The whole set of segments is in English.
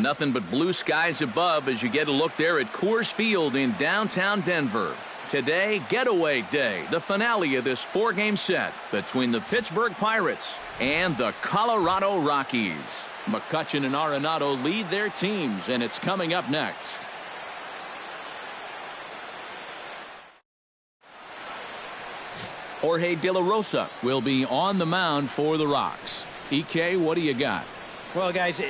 Nothing but blue skies above as you get a look there at Coors Field in downtown Denver. Today, Getaway Day, the finale of this 4-game set between the Pittsburgh Pirates and the Colorado Rockies. McCutchen and Arenado lead their teams, and it's coming up next. Jorge De La Rosa will be on the mound for the Rocks. EK, what do you got? Well, guys,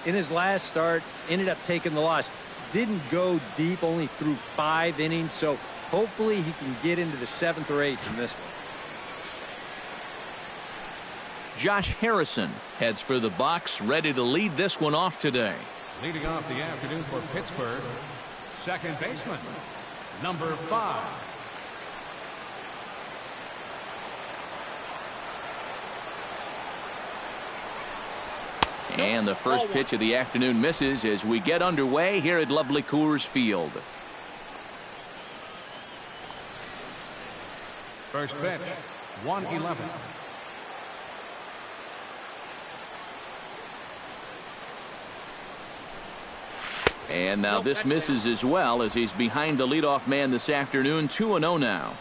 in his last start, ended up taking the loss. Didn't go deep, only threw 5 innings, so hopefully he can get into the 7th or 8th in this one. Josh Harrison heads for the box, ready to lead this one off today. Leading off the afternoon for Pittsburgh, second baseman, number 5. And the first pitch of the afternoon misses as we get underway here at lovely Coors Field. First pitch, 1-11. And now this misses as well as he's behind the leadoff man this afternoon. 2-0 now.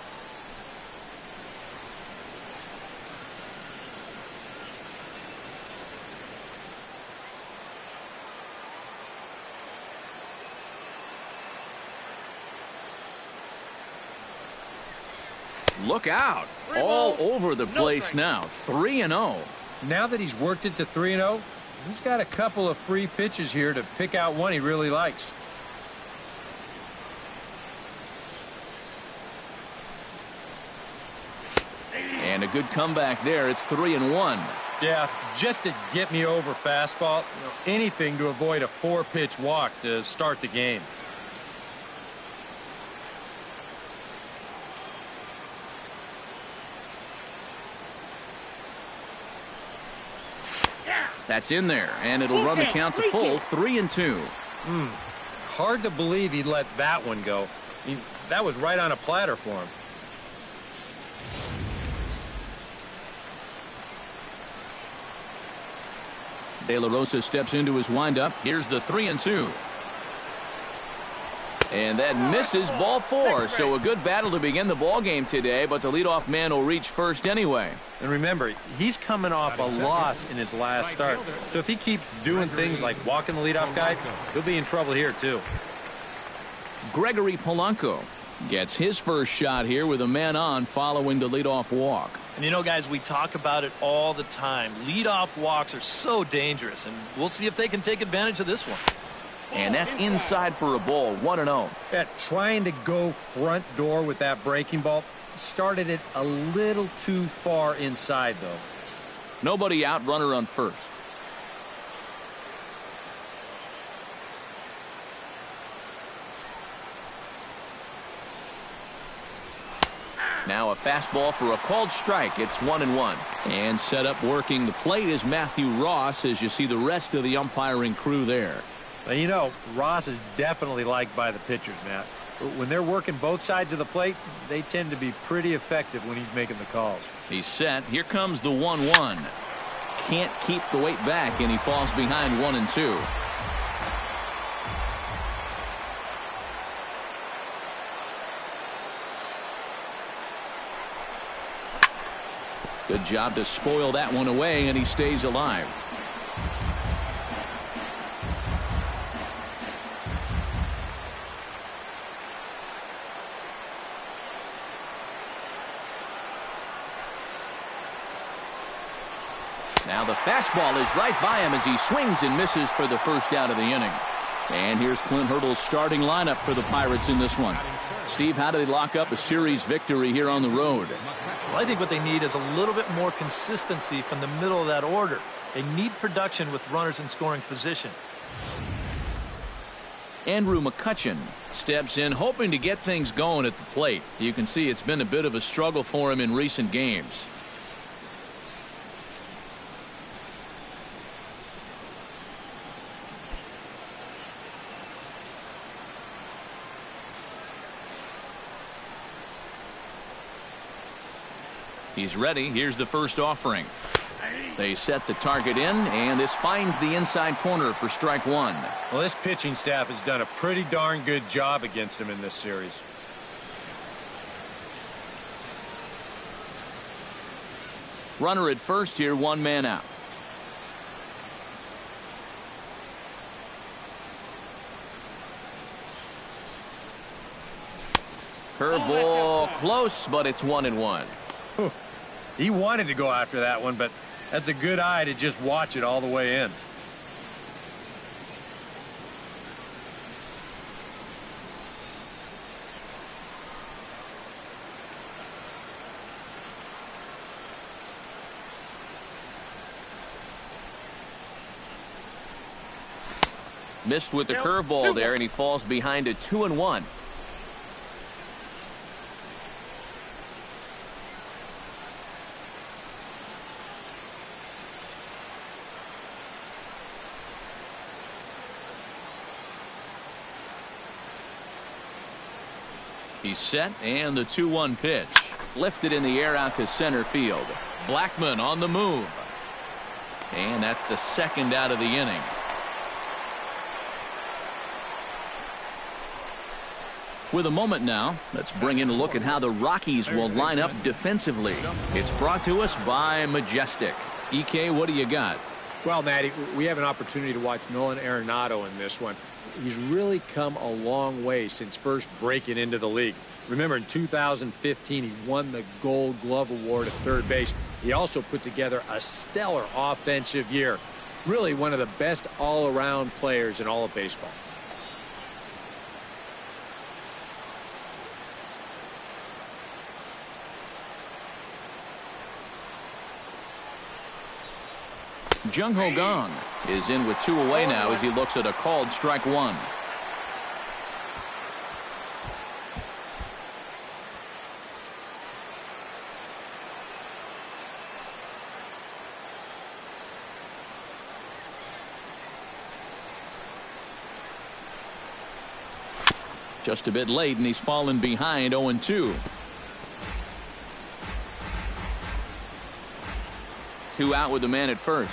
Look out. All over the place now. 3-0. Now that he's worked it to 3-0, he's got a couple of free pitches here to pick out one he really likes. And a good comeback there. It's 3-1. Yeah, just to get me over fastball, anything to avoid a 4-pitch walk to start the game. That's in there, and it'll run the count to full. 3-2. Hard to believe he'd let that one go. I mean, that was right on a platter for him. De La Rosa steps into his windup. Here's the 3-2. And that misses, ball 4. So a good battle to begin the ball game today, but the leadoff man will reach first anyway. And remember, he's coming off a loss in his last start. So if he keeps doing things like walking the leadoff guy, he'll be in trouble here too. Gregory Polanco gets his first shot here with a man on following the leadoff walk. And you know, guys, we talk about it all the time. Leadoff walks are so dangerous, and we'll see if they can take advantage of this one. And that's inside for a ball. 1-0. Yeah, trying to go front door with that breaking ball. Started it a little too far inside, though. Nobody out, runner on first. Now a fastball for a called strike. It's 1-1. And set up working the plate is Matthew Ross as you see the rest of the umpiring crew there. And you know, Ross is definitely liked by the pitchers, Matt. When they're working both sides of the plate, they tend to be pretty effective when he's making the calls. He's set. Here comes the 1-1. Can't keep the weight back, and he falls behind 1-2. Good job to spoil that one away, and he stays alive. Now the fastball is right by him as he swings and misses for the first out of the inning. And here's Clint Hurdle's starting lineup for the Pirates in this one. Steve, how do they lock up a series victory here on the road? Well, I think what they need is a little bit more consistency from the middle of that order. They need production with runners in scoring position. Andrew McCutchen steps in hoping to get things going at the plate. You can see it's been a bit of a struggle for him in recent games. He's ready. Here's the first offering. They set the target in, and this finds the inside corner for strike one. Well, this pitching staff has done a pretty darn good job against him in this series. Runner at first here, one man out. Curveball close, but it's 1-1. He wanted to go after that one, but that's a good eye to just watch it all the way in. Missed with the curveball there, and he falls behind a 2-1. He's set, and the 2-1 pitch. Lifted in the air out to center field. Blackman on the move. And that's the second out of the inning. With a moment now, let's bring in a look at how the Rockies will line up defensively. It's brought to us by Majestic. EK, what do you got? Well, Matty, we have an opportunity to watch Nolan Arenado in this one. He's really come a long way since first breaking into the league. Remember, in 2015, he won the Gold Glove Award at third base. He also put together a stellar offensive year. Really one of the best all-around players in all of baseball. Jung Ho Gong is in with 2 away now as he looks at a called strike one. Just a bit late, and he's fallen behind 0-2. 2 out with the man at first.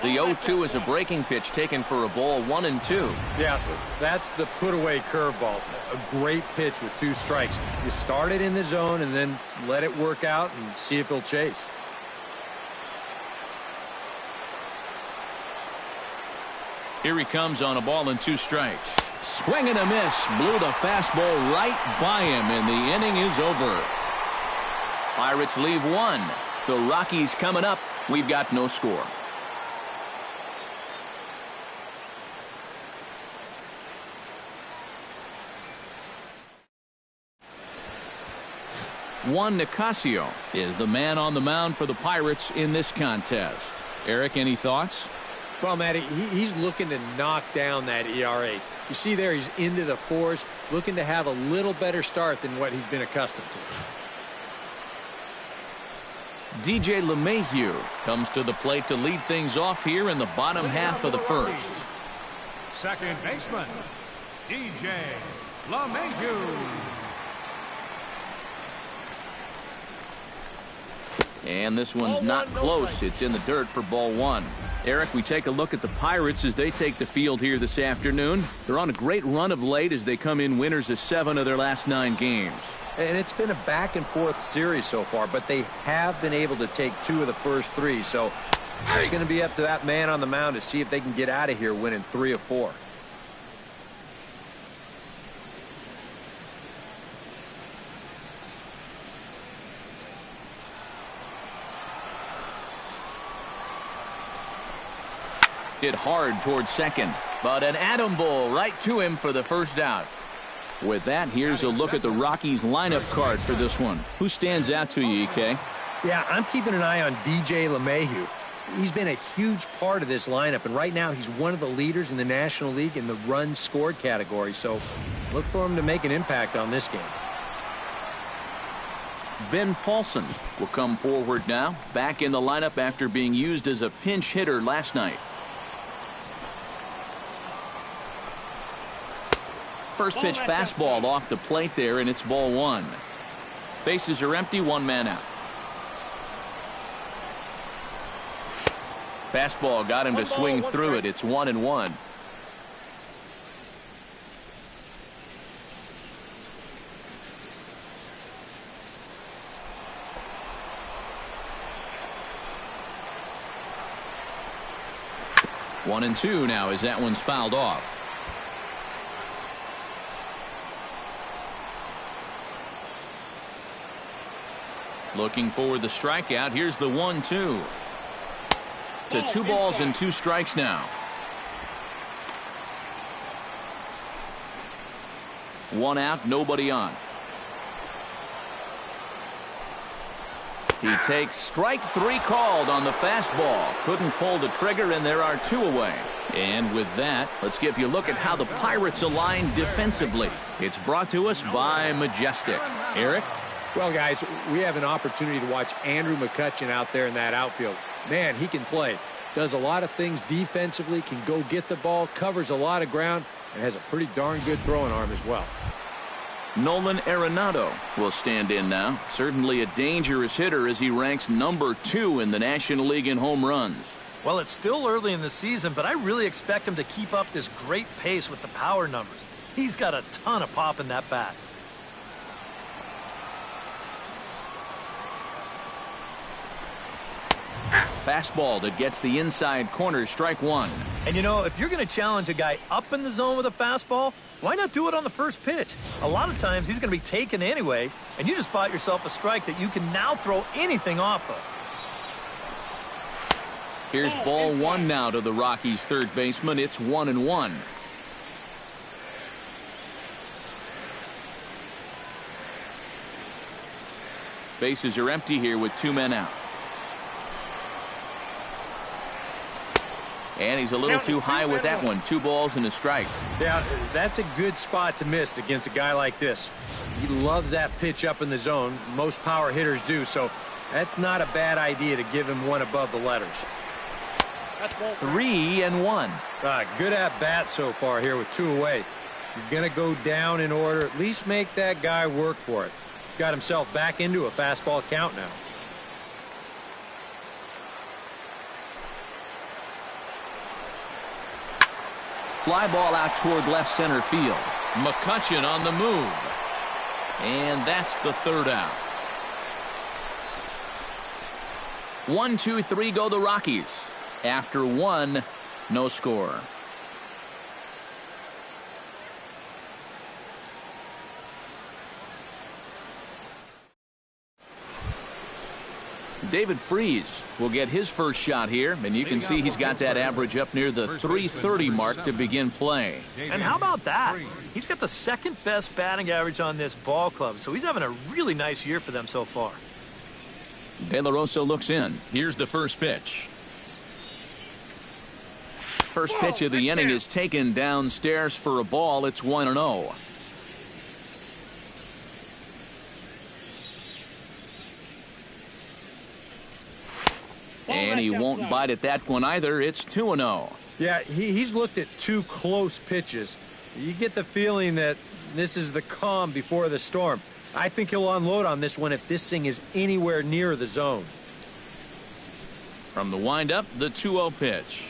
The 0-2 is a breaking pitch taken for a ball, 1-2. Yeah, that's the put-away curveball. A great pitch with 2 strikes. You start it in the zone and then let it work out and see if he'll chase. Here he comes on a ball and 2 strikes. Swing and a miss. Blew the fastball right by him, and the inning is over. Pirates leave 1. The Rockies coming up. We've got no score. Juan Nicasio is the man on the mound for the Pirates in this contest. Eric, any thoughts? Well, Matty, he's looking to knock down that ERA. You see there, he's into the 4s, looking to have a little better start than what he's been accustomed to. DJ LeMahieu comes to the plate to lead things off here in the bottom half of the first. Second baseman, DJ LeMahieu. And this one's not close. It's in the dirt for ball 1. Eric, we take a look at the Pirates as they take the field here this afternoon. They're on a great run of late as they come in winners of 7 of their last 9 games. And it's been a back-and-forth series so far, but they have been able to take 2 of the first 3. So it's going to be up to that man on the mound to see if they can get out of here winning 3 of 4. Hit hard towards second, but an atom ball right to him for the first out. With that, here's a look at the Rockies lineup card for this one. Who stands out to you, EK? Yeah, I'm keeping an eye on DJ LeMahieu. He's been a huge part of this lineup, and right now he's one of the leaders in the National League in the runs scored category, so look for him to make an impact on this game. Ben Paulson will come forward now, back in the lineup after being used as a pinch hitter last night. First pitch fastball off the plate there, and it's ball one. Bases are empty, one man out. Fastball got him to swing through it. It's 1-1. One and two now as that one's fouled off. Looking for the strikeout. Here's the 1-2. To 2 balls and 2 strikes now. One out, nobody on. He takes strike 3 called on the fastball. Couldn't pull the trigger, and there are 2 away. And with that, let's give you a look at how the Pirates align defensively. It's brought to us by Majestic. Eric? Well, guys, we have an opportunity to watch Andrew McCutchen out there in that outfield. Man, he can play. Does a lot of things defensively, can go get the ball, covers a lot of ground, and has a pretty darn good throwing arm as well. Nolan Arenado will stand in now. Certainly a dangerous hitter as he ranks number 2 in the National League in home runs. Well, it's still early in the season, but I really expect him to keep up this great pace with the power numbers. He's got a ton of pop in that bat. Fastball that gets the inside corner, strike 1. And you know, if you're going to challenge a guy up in the zone with a fastball, why not do it on the first pitch? A lot of times he's going to be taken anyway, and you just bought yourself a strike that you can now throw anything off of. Here's ball 1 now to the Rockies' third baseman. It's 1-1. Bases are empty here with 2 men out. And he's a little too high with that one. 2 balls and a strike. Yeah, that's a good spot to miss against a guy like this. He loves that pitch up in the zone. Most power hitters do, so that's not a bad idea to give him one above the letters. 3-1. Good at bat so far here with 2 away. You're going to go down in order. At least make that guy work for it. Got himself back into a fastball count now. Fly ball out toward left center field. McCutchen on the move. And that's the 3rd out. 1, 2, 3 go the Rockies. After 1, no score. David Freese will get his first shot here, and you can see he's got that average up near the 330 mark to begin play. And how about that? He's got the 2nd best batting average on this ball club, so he's having a really nice year for them so far. De La Rosa looks in. Here's the first pitch. First pitch of the inning is taken downstairs for a ball. It's 1-0. And he won't bite at that one either. It's 2-0. Yeah, he's looked at 2 close pitches. You get the feeling that this is the calm before the storm. I think he'll unload on this one if this thing is anywhere near the zone. From the windup, the 2-0 pitch.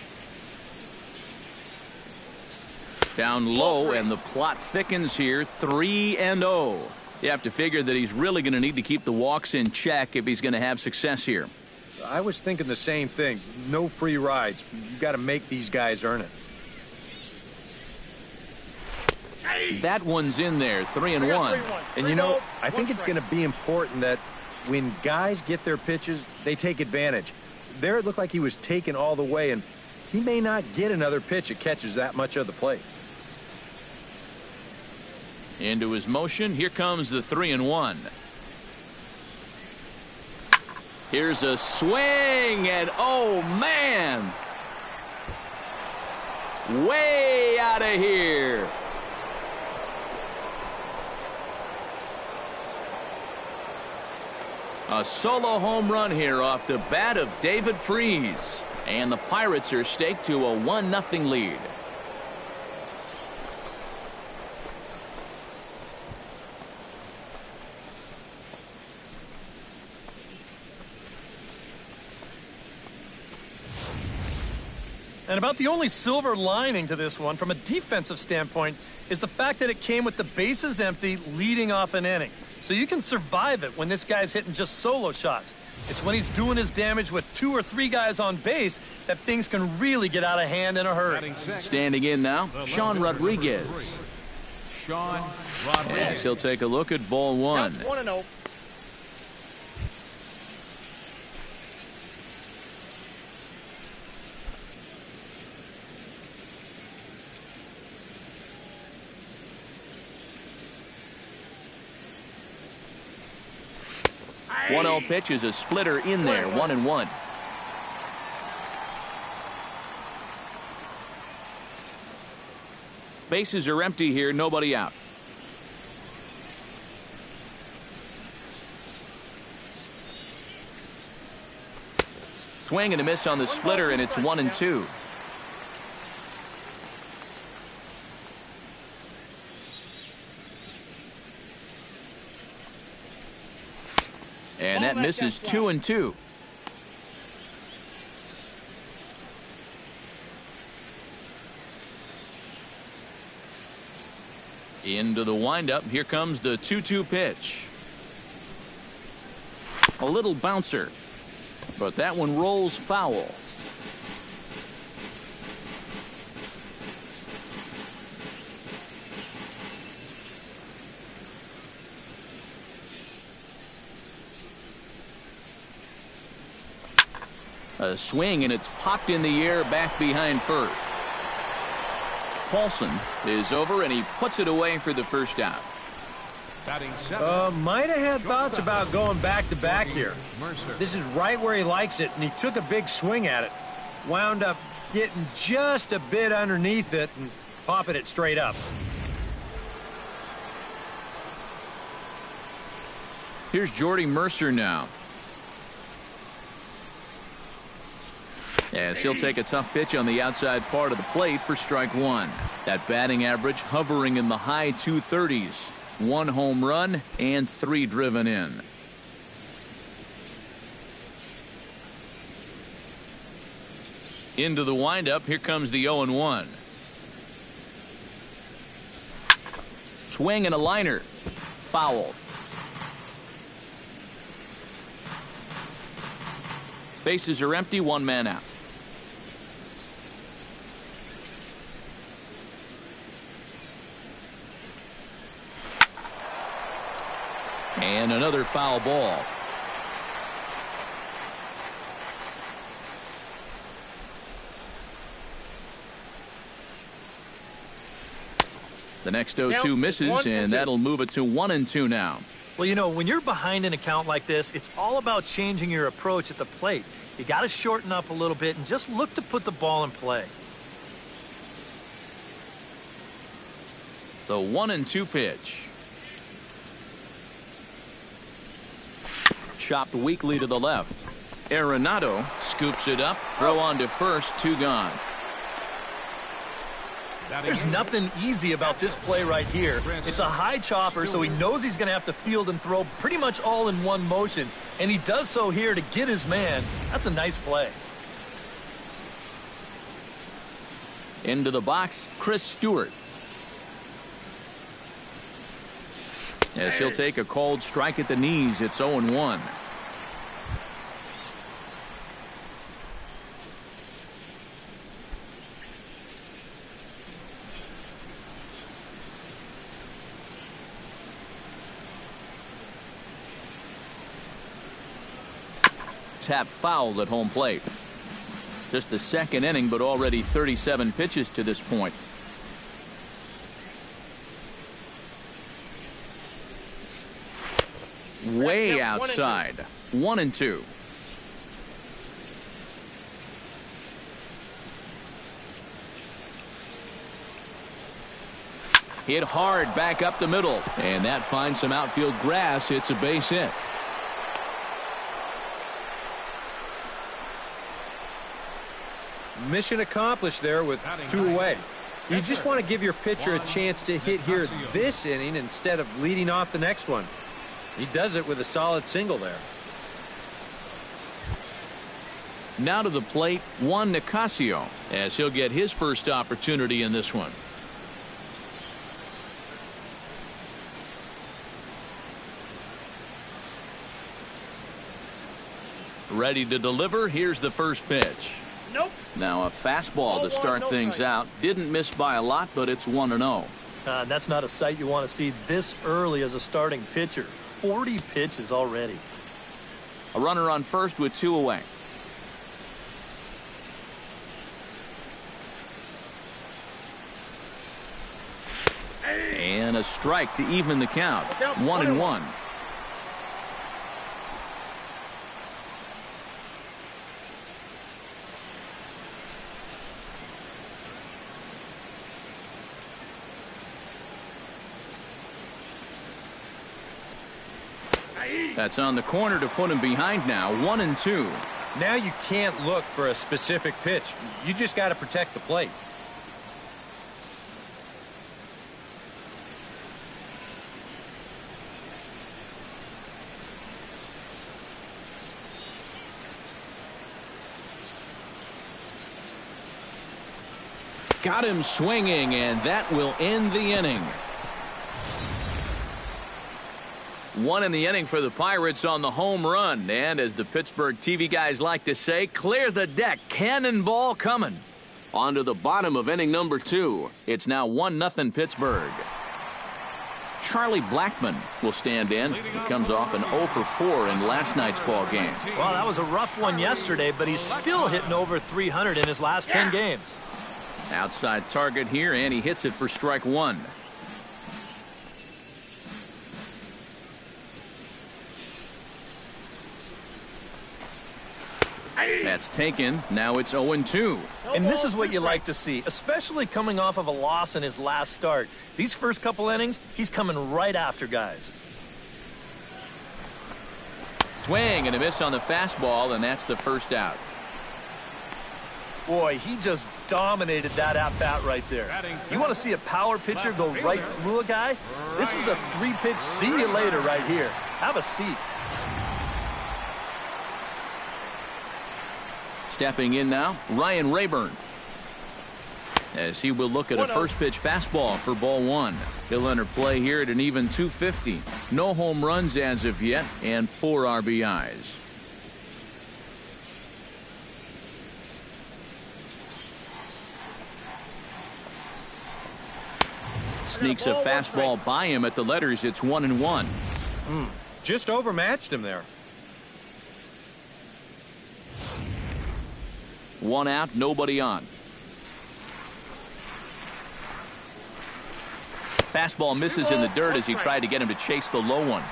Down low, and the plot thickens here. 3-0. You have to figure that he's really going to need to keep the walks in check if he's going to have success here. I was thinking the same thing. No free rides. You got to make these guys earn it. That one's in there. 3-1. And you know, I think it's going to be important that when guys get their pitches, they take advantage. There it looked like he was taken all the way, and he may not get another pitch that catches that much of the plate. Into his motion. Here comes the 3-1. Here's a swing, and oh man, way out of here. A solo home run here off the bat of David Freese, and the Pirates are staked to a 1-0 lead. And about the only silver lining to this one from a defensive standpoint is the fact that it came with the bases empty leading off an inning. So you can survive it when this guy's hitting just solo shots. It's when he's doing his damage with 2 or 3 guys on base that things can really get out of hand in a hurry. Standing in now, Sean Rodriguez. Sean Rodriguez. Yes, he'll take a look at ball 1. Counts 1-0. Hey. 1-0 pitch is a splitter in there, 1-1. Bases are empty here, nobody out. Swing and a miss on the splitter, and it's 1-2. And that misses 2-2. Into the windup. Here comes the 2-2 pitch. A little bouncer, but that one rolls foul. A swing, and it's popped in the air back behind first. Paulson is over, and he puts it away for the first out. Might have had thoughts about going back-to-back here. This is right where he likes it, and he took a big swing at it. Wound up getting just a bit underneath it and popping it straight up. Here's Jordy Mercer now. Yes, he'll take a tough pitch on the outside part of the plate for strike 1. That batting average hovering in the high 230s. 1 home run and 3 driven in. Into the windup. Here comes the 0-1. Swing and a liner. Foul. Bases are empty. 1 man out. And another foul ball. The next 0-2 misses, and that'll move it to 1-2 now. Well, you know, when you're behind an account like this, it's all about changing your approach at the plate. You got to shorten up a little bit and just look to put the ball in play. The 1-2 pitch. Chopped weakly to the left. Arenado scoops it up. Throw on to first. 2 gone. There's nothing easy about this play right here. It's a high chopper, so he knows he's going to have to field and throw pretty much all in one motion, and he does so here to get his man. That's a nice play. Into the box, Chris Stewart. Yes, he'll take a called strike at the knees. It's 0-1. Tap fouled at home plate. Just the second inning, but already 37 pitches to this point. Way outside. 1-2. Hit hard back up the middle, and that finds some outfield grass. It's a base hit. Mission accomplished there with 2 away. You just want to give your pitcher a chance to hit here this inning instead of leading off the next one. He does it with a solid single there. Now to the plate, Juan Nicasio, as he'll get his first opportunity in this one. Ready to deliver. Here's the first pitch. Nope. Now a fastball to start things out. Didn't miss by a lot, but it's 1-0. That's not a sight you want to see this early as a starting pitcher. 40 pitches already. A runner on first with 2 away. And a strike to even the count. 1-1. That's on the corner to put him behind now. 1-2. Now you can't look for a specific pitch. You just got to protect the plate. Got him swinging, and that will end the inning. 1 in the inning for the Pirates on the home run. And as the Pittsburgh TV guys like to say, clear the deck. Cannonball coming. On to the bottom of inning number 2. It's now 1-0 Pittsburgh. Charlie Blackmon will stand in. He comes off an 0 for 4 in last night's ball game. Well, that was a rough one yesterday, but he's still hitting over 300 in his last 10 games. Outside target here, and he hits it for strike 1. That's taken. Now it's 0-2. And this is what you like to see, especially coming off of a loss in his last start. These first couple innings, he's coming right after guys. Swing and a miss on the fastball, and that's the first out. Boy, he just dominated that at-bat right there. You want to see a power pitcher go right through a guy? This is a 3-pitch see you later right here. Have a seat. Stepping in now, Ryan Rayburn. As he will look at a first pitch fastball for ball 1. He'll enter play here at an even 250. No home runs as of yet, and 4 RBIs. Sneaks a fastball by him at the letters. It's 1-1. Just overmatched him there. 1 out, nobody on. Fastball misses in the dirt as he tried to get him to chase the low one.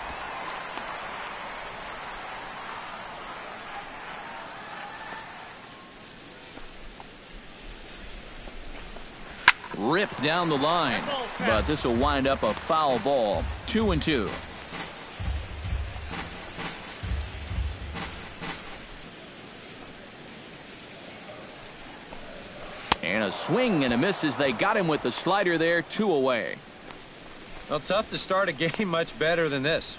Ripped down the line, but this will wind up a foul ball. 2-2. And a swing and a miss as they got him with the slider there. 2 away. Well, tough to start a game much better than this.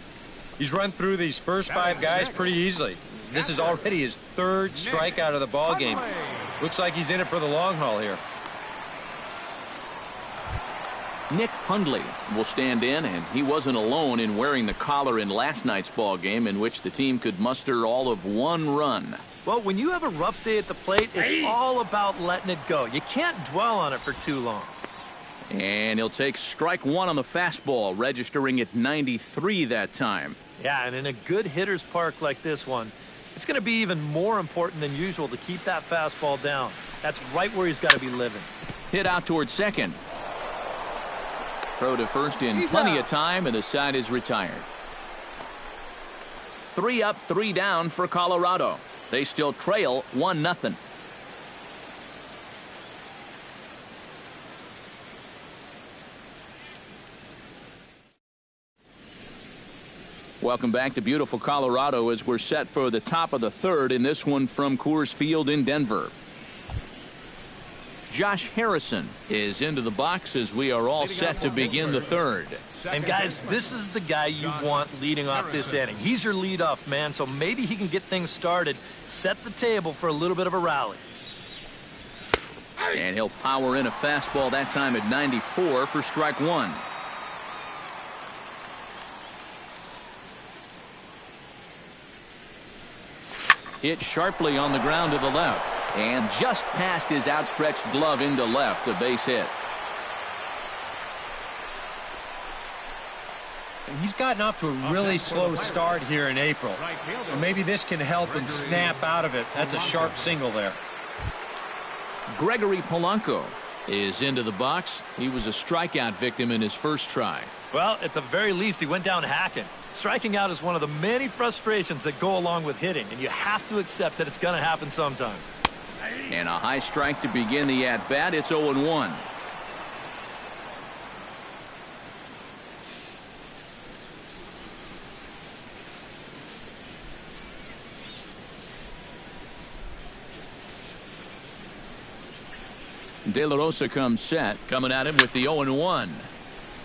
He's run through these first 5 guys pretty easily. This is already his 3rd strikeout of the ball game. Looks like he's in it for the long haul here. Nick Hundley will stand in, and he wasn't alone in wearing the collar in last night's ball game, in which the team could muster all of 1 run. Well, when you have a rough day at the plate, it's all about letting it go. You can't dwell on it for too long. And he'll take strike 1 on the fastball, registering at 93 that time. Yeah, and in a good hitter's park like this one, it's going to be even more important than usual to keep that fastball down. That's right where he's got to be living. Hit out towards second. Throw to first in plenty of time, and the side is retired. 3 up, 3 down for Colorado. They still trail 1-0. Welcome back to beautiful Colorado as we're set for the top of the 3rd in this one from Coors Field in Denver. Josh Harrison is into the box as we are all set to begin the third. And guys, this is the guy you want leading off this inning. He's your leadoff man, so maybe he can get things started, set the table for a little bit of a rally. And he'll power in a fastball that time at 94 for strike one. Hit sharply on the ground to the left. And just past his outstretched glove into left, a base hit. He's gotten off to a really slow start here in April. And maybe this can help him snap out of it. That's a sharp single there. Gregory Polanco is into the box. He was a strikeout victim in his first try. Well, at the very least, he went down hacking. Striking out is one of the many frustrations that go along with hitting, and you have to accept that it's going to happen sometimes. And a high strike to begin the at-bat. It's 0-1. De La Rosa comes set, coming at him with the 0-1.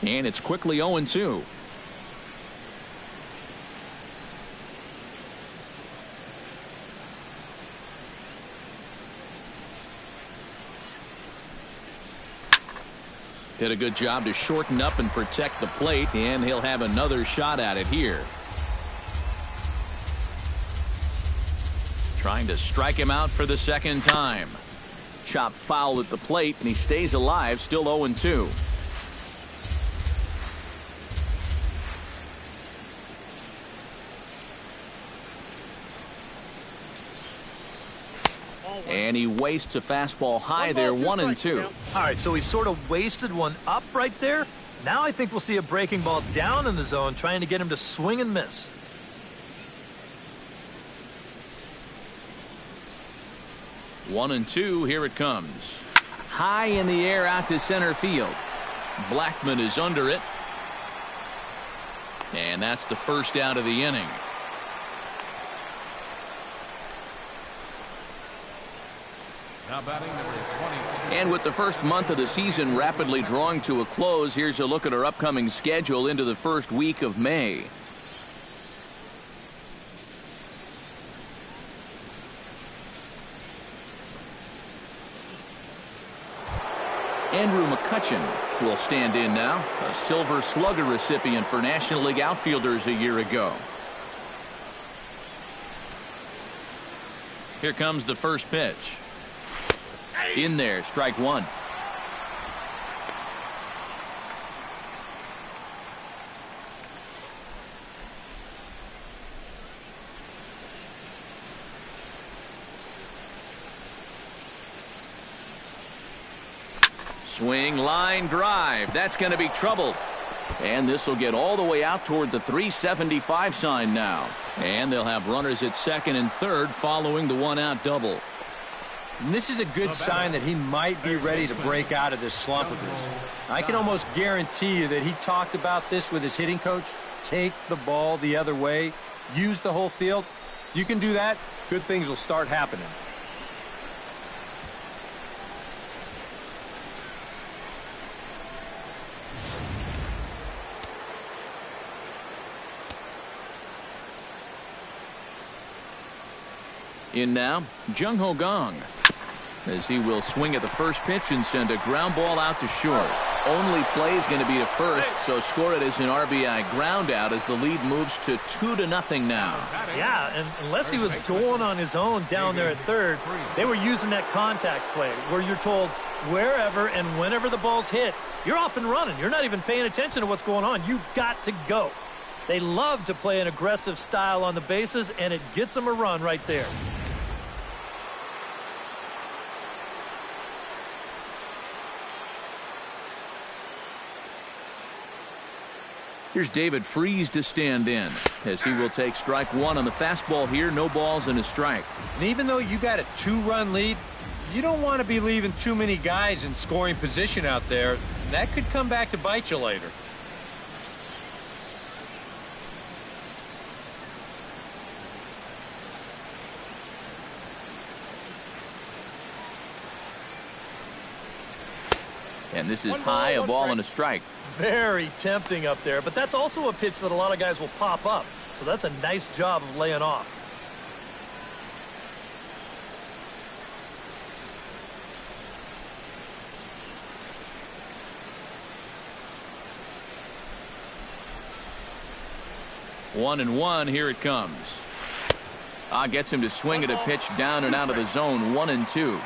And it's quickly 0-2. Did a good job to shorten up and protect the plate, and he'll have another shot at it here. Trying to strike him out for the second time. Chopped foul at the plate, and he stays alive, still 0-2. And he wastes a fastball high there, 1-2. All right, so he sort of wasted one up right there. Now I think we'll see a breaking ball down in the zone, trying to get him to swing and miss. 1-2, here it comes. High in the air out to center field. Blackman is under it. And that's the first out of the inning. Now batting number 22. And with the first month of the season rapidly drawing to a close, here's a look at our upcoming schedule into the first week of May. Andrew McCutchen will stand in now, a Silver Slugger recipient for National League outfielders a year ago. Here comes the first pitch. In there, strike one. Swing, line, drive. That's going to be trouble. And this will get all the way out toward the 375 sign now. And they'll have runners at second and third following the one-out double. And this is a good sign that he might be ready to break out of this slump of his. I can almost guarantee you that he talked about this with his hitting coach. Take the ball the other way. Use the whole field. You can do that, good things will start happening. In now, Jung Ho Gong, as he will swing at the first pitch and send a ground ball out to short. Only play is going to be to first, so score it as an RBI ground out as the lead moves to 2-0 now. Yeah, and unless he was going on his own down there at third, they were using that contact play where you're told wherever and whenever the ball's hit, you're off and running. You're not even paying attention to what's going on. You've got to go. They love to play an aggressive style on the bases, and it gets them a run right there. Here's David Freese to stand in, as he will take strike one on the fastball here. No balls and a strike. And even though you got a 2-run lead, you don't want to be leaving too many guys in scoring position out there. That could come back to bite you later. And this is high, a ball and a strike. Very tempting up there, but that's also a pitch that a lot of guys will pop up. So that's a nice job of laying off. One and one, here it comes. Gets him to swing at a pitch down and out of the zone. 1-2.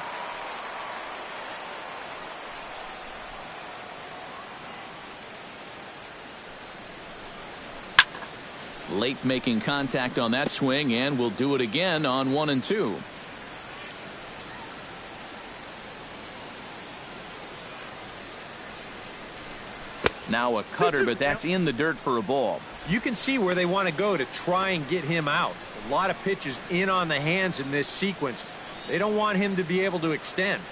Late making contact on that swing, and will do it again on 1-2. Now a cutter, but that's in the dirt for a ball. You can see where they want to go to try and get him out. A lot of pitches in on the hands in this sequence. They don't want him to be able to extend.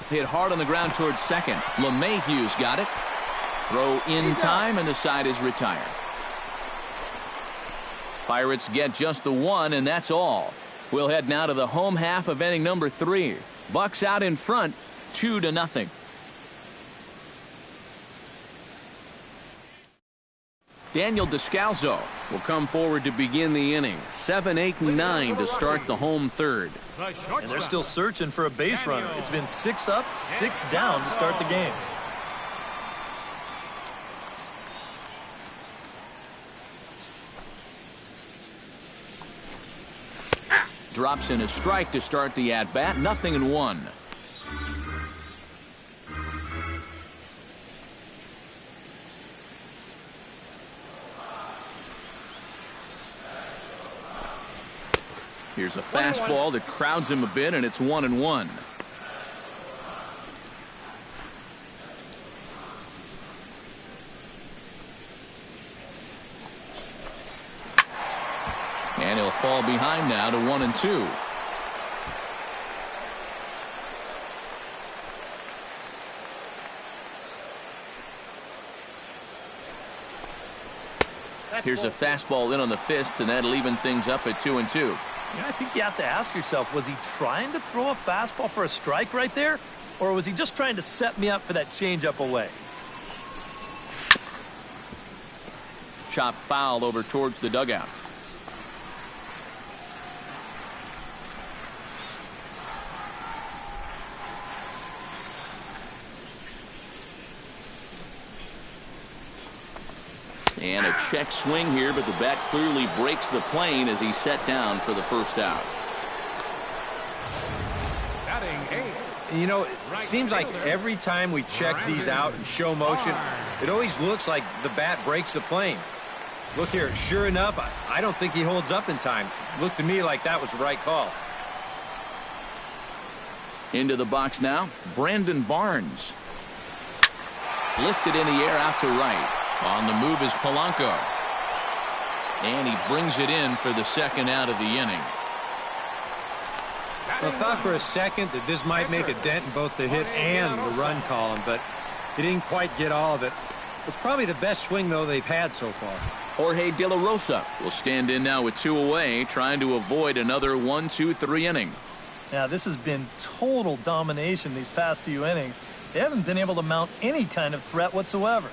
Hit hard on the ground towards second. LeMahieu's got it. Throw in time, and the side is retired. Pirates get just the one, and that's all. We'll head now to the home half of inning number 3. Bucks out in front, 2-0. Daniel Descalzo will come forward to begin the inning. 7, 8, and 9 to start the home third. And they're still searching for a base runner. It's been 6 up, 6 down to start the game. Drops in a strike to start the at-bat. 0-1. Here's a fastball that crowds him a bit, and it's 1-1. And he'll fall behind now to 1-2. Here's a fastball in on the fist, and that'll even things up at 2-2. Yeah, I think you have to ask yourself, was he trying to throw a fastball for a strike right there? Or was he just trying to set me up for that changeup away? Chop foul over towards the dugout. And a check swing here, but the bat clearly breaks the plane as he's set down for the first out. You know, it seems like every time we check these out in show motion, it always looks like the bat breaks the plane. Look here, sure enough, I don't think he holds up in time. Looked to me like that was the right call. Into the box now, Brandon Barnes. Lifted in the air out to right. On the move is Polanco. And he brings it in for the second out of the inning. I thought for a second that this might make a dent in both the hit and the run column, but he didn't quite get all of it. It's probably the best swing, though, they've had so far. Jorge De La Rosa will stand in now with 2 away, trying to avoid another 1-2-3 inning. Now, this has been total domination these past few innings. They haven't been able to mount any kind of threat whatsoever.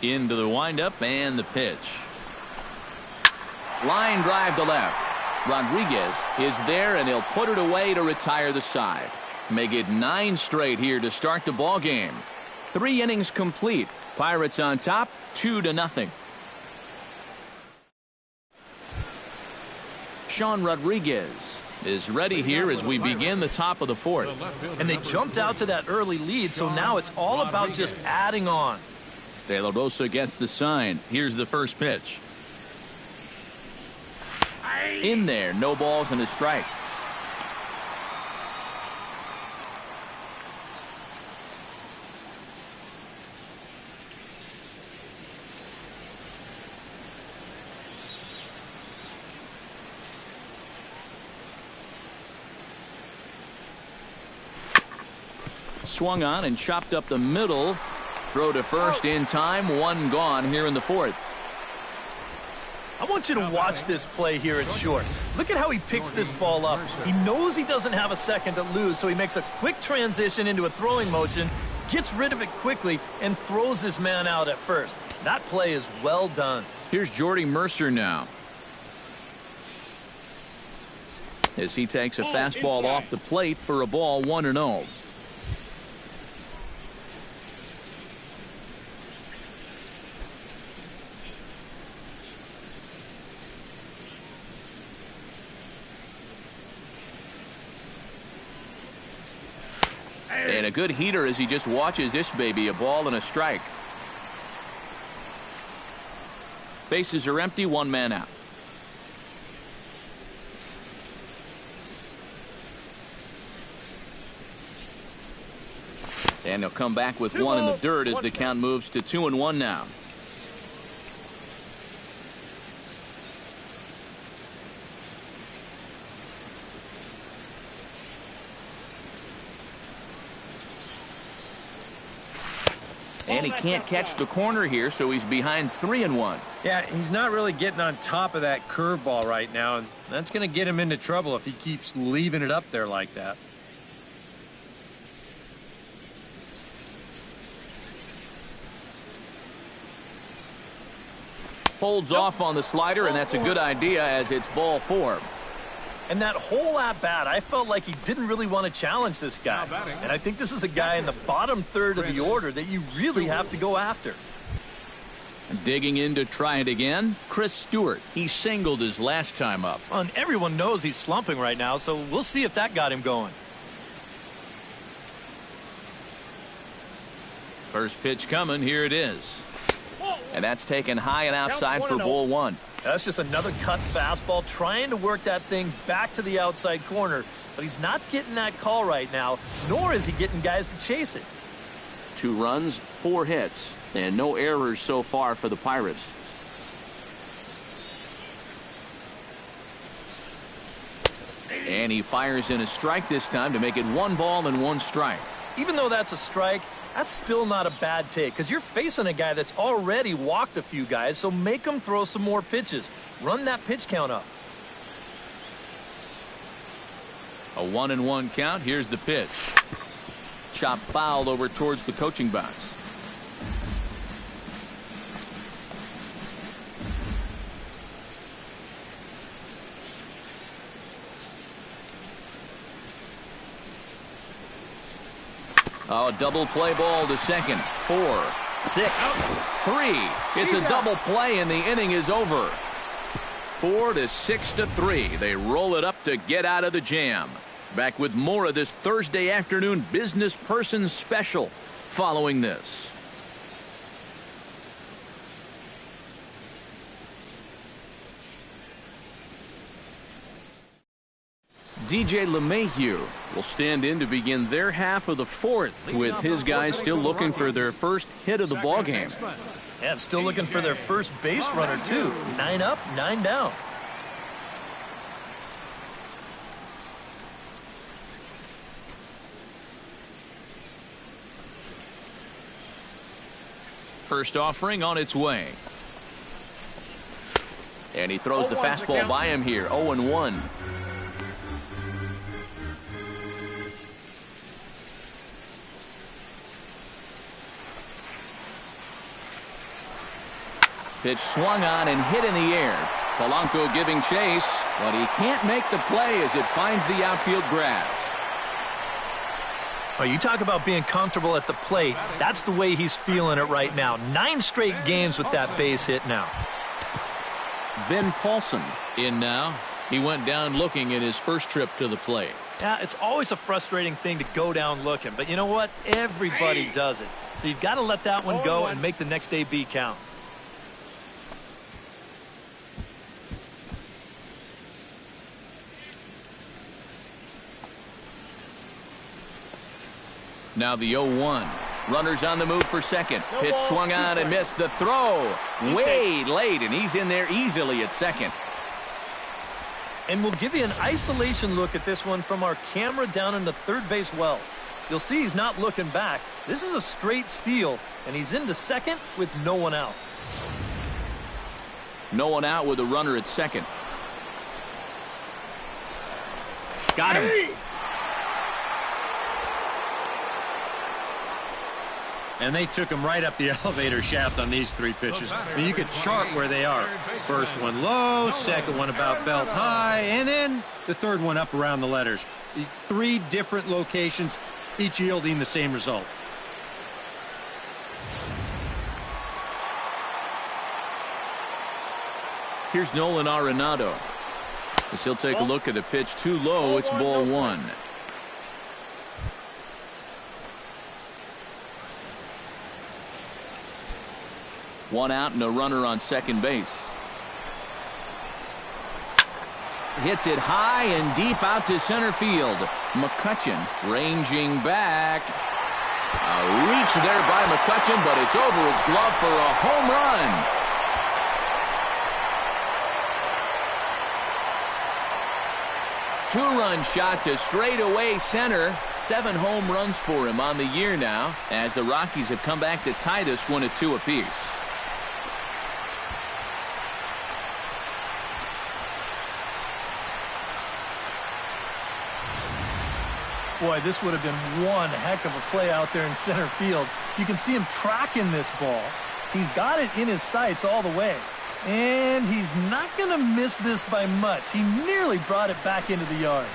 Into the windup and the pitch. Line drive to left. Rodriguez is there, and he'll put it away to retire the side. Make it 9 straight here to start the ball game. 3 innings complete. Pirates on top, 2-0. Sean Rodriguez is ready here as we begin the top of the 4th. And they jumped out to that early lead, so now it's all about just adding on. De La Rosa gets the sign. Here's the first pitch. In there, no balls and a strike. swung on and chopped up the middle. Throw to first in time. One gone here in the fourth. I want you to watch this play here at short. Look at how he picks this ball up. He knows he doesn't have a second to lose, so he makes a quick transition into a throwing motion, gets rid of it quickly, and throws his man out at first. That play is well done. Here's Jordy Mercer now, as he takes a fastball off the plate for a ball 1-0. And a good heater as he just watches this baby, a ball and a strike. Bases are empty, one man out. And he'll come back with one in the dirt as the count moves to 2-1 now. And he can't catch the corner here, so he's behind 3-1. Yeah, he's not really getting on top of that curveball right now, and that's going to get him into trouble if he keeps leaving it up there like that. Holds off on the slider, and that's a good idea as it's ball 4. And that whole at-bat, I felt like he didn't really want to challenge this guy. And I think this is a guy in the bottom third of the order that you really have to go after. Digging in to try it again, Chris Stewart. He singled his last time up. And everyone knows he's slumping right now, so we'll see if that got him going. First pitch coming, here it is. And that's taken high and outside for ball 1. That's just another cut fastball, trying to work that thing back to the outside corner. But he's not getting that call right now, nor is he getting guys to chase it. 2 runs, 4 hits, and no errors so far for the Pirates. And he fires in a strike this time to make it 1 ball and 1 strike. Even though that's a strike, that's still not a bad take, because you're facing a guy that's already walked a few guys, so make him throw some more pitches. Run that pitch count up. A 1-1 count. Here's the pitch. Chop fouled over towards the coaching box. Oh, double play ball to second. 4, 6, 3. It's a double play and the inning is over. 4-6-3. They roll it up to get out of the jam. Back with more of this Thursday afternoon business person special following this. DJ LeMahieu will stand in to begin their half of the fourth, with his guys still looking for their first hit of the ballgame. And still looking for their first base runner, too. 9 up, 9 down. First offering on its way. And he throws the fastball by him here. 0-1. Pitch swung on and hit in the air. Polanco giving chase, but he can't make the play as it finds the outfield grass. Oh, you talk about being comfortable at the plate. That's the way he's feeling it right now. 9 straight games with that base hit now. Ben Paulson in now. He went down looking in his first trip to the plate. Yeah, it's always a frustrating thing to go down looking, but you know what? Everybody does it. So you've got to let that one go and make the next AB count. Now the 0-1. Runners on the move for second. Pitch swung on and missed. The throw way late, and he's in there easily at second. And we'll give you an isolation look at this one from our camera down in the third base well. You'll see he's not looking back. This is a straight steal, and he's into second with no one out. No one out with a runner at second. Got him. And they took him right up the elevator shaft on these 3 pitches. I mean, you could chart where they are. First one low, second one about belt high, and then the third one up around the letters. 3 different locations, each yielding the same result. Here's Nolan Arenado. As he'll take a look at a pitch too low. It's ball 1. One out and a runner on second base. Hits it high and deep out to center field. McCutchen ranging back. A reach there by McCutchen, but it's over his glove for a home run. Two-run shot to straightaway center. 7 home runs for him on the year now, as the Rockies have come back to tie this one at 2 apiece. Boy, this would have been one heck of a play out there in center field. You can see him tracking this ball. He's got it in his sights all the way. And he's not going to miss this by much. He nearly brought it back into the yard.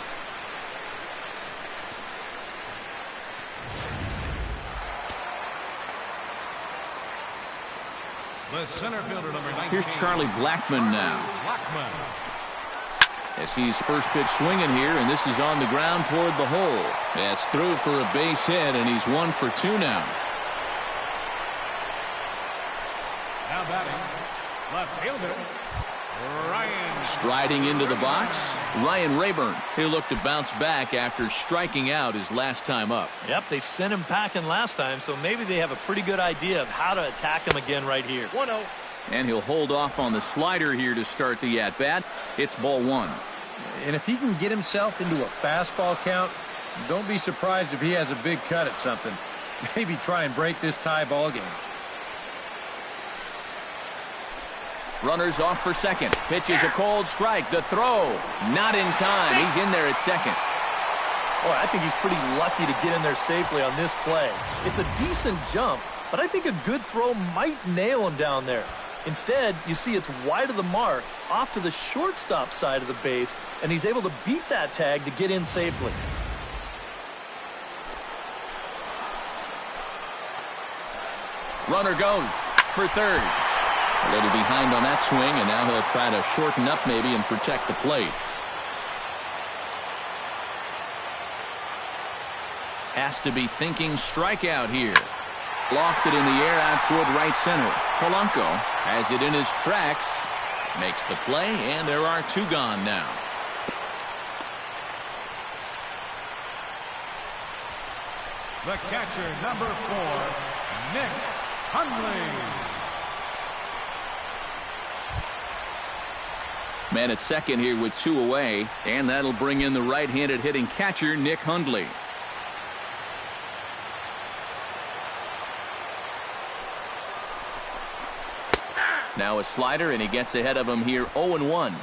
The center fielder, number 19. Here's Charlie Blackmon now. As he's first pitch swinging here, and this is on the ground toward the hole. That's through for a base hit, and he's 1 for 2 now. Now batting, left fielder, Ryan. Striding into the box, Ryan Rayburn. He'll look to bounce back after striking out his last time up. Yep, they sent him packing last time, so maybe they have a pretty good idea of how to attack him again right here. 1-0. And he'll hold off on the slider here to start the at-bat. It's ball 1. And if he can get himself into a fastball count, don't be surprised if he has a big cut at something. Maybe try and break this tie ball game. Runners off for second. Pitch is a cold strike. The throw, not in time. He's in there at second. Boy, I think he's pretty lucky to get in there safely on this play. It's a decent jump, but I think a good throw might nail him down there. Instead, you see it's wide of the mark, off to the shortstop side of the base, and he's able to beat that tag to get in safely. Runner goes for third. A little behind on that swing, and now he'll try to shorten up maybe and protect the plate. Has to be thinking strikeout here. Lofted in the air out toward right center. Polanco has it in his tracks. Makes the play, and there are 2 gone now. The catcher, number 4, Nick Hundley. Man at second here with 2 away, and that'll bring in the right-handed hitting catcher, Nick Hundley. Now a slider, and he gets ahead of him here 0-1.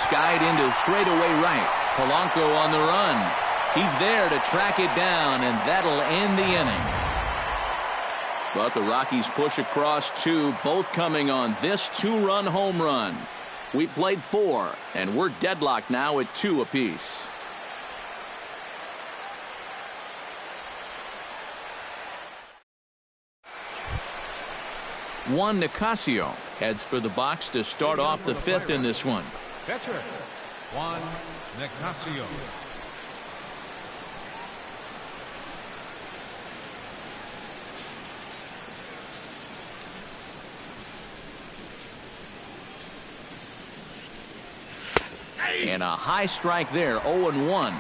Skied into straightaway right. Polanco on the run. He's there to track it down, and that'll end the inning. But the Rockies push across 2, both coming on this 2-run home run. We played 4, and we're deadlocked now at 2 apiece. Juan Nicasio heads for the box to start off the 5th in this one. Catcher, Juan Nicasio. And a high strike there, 0-1.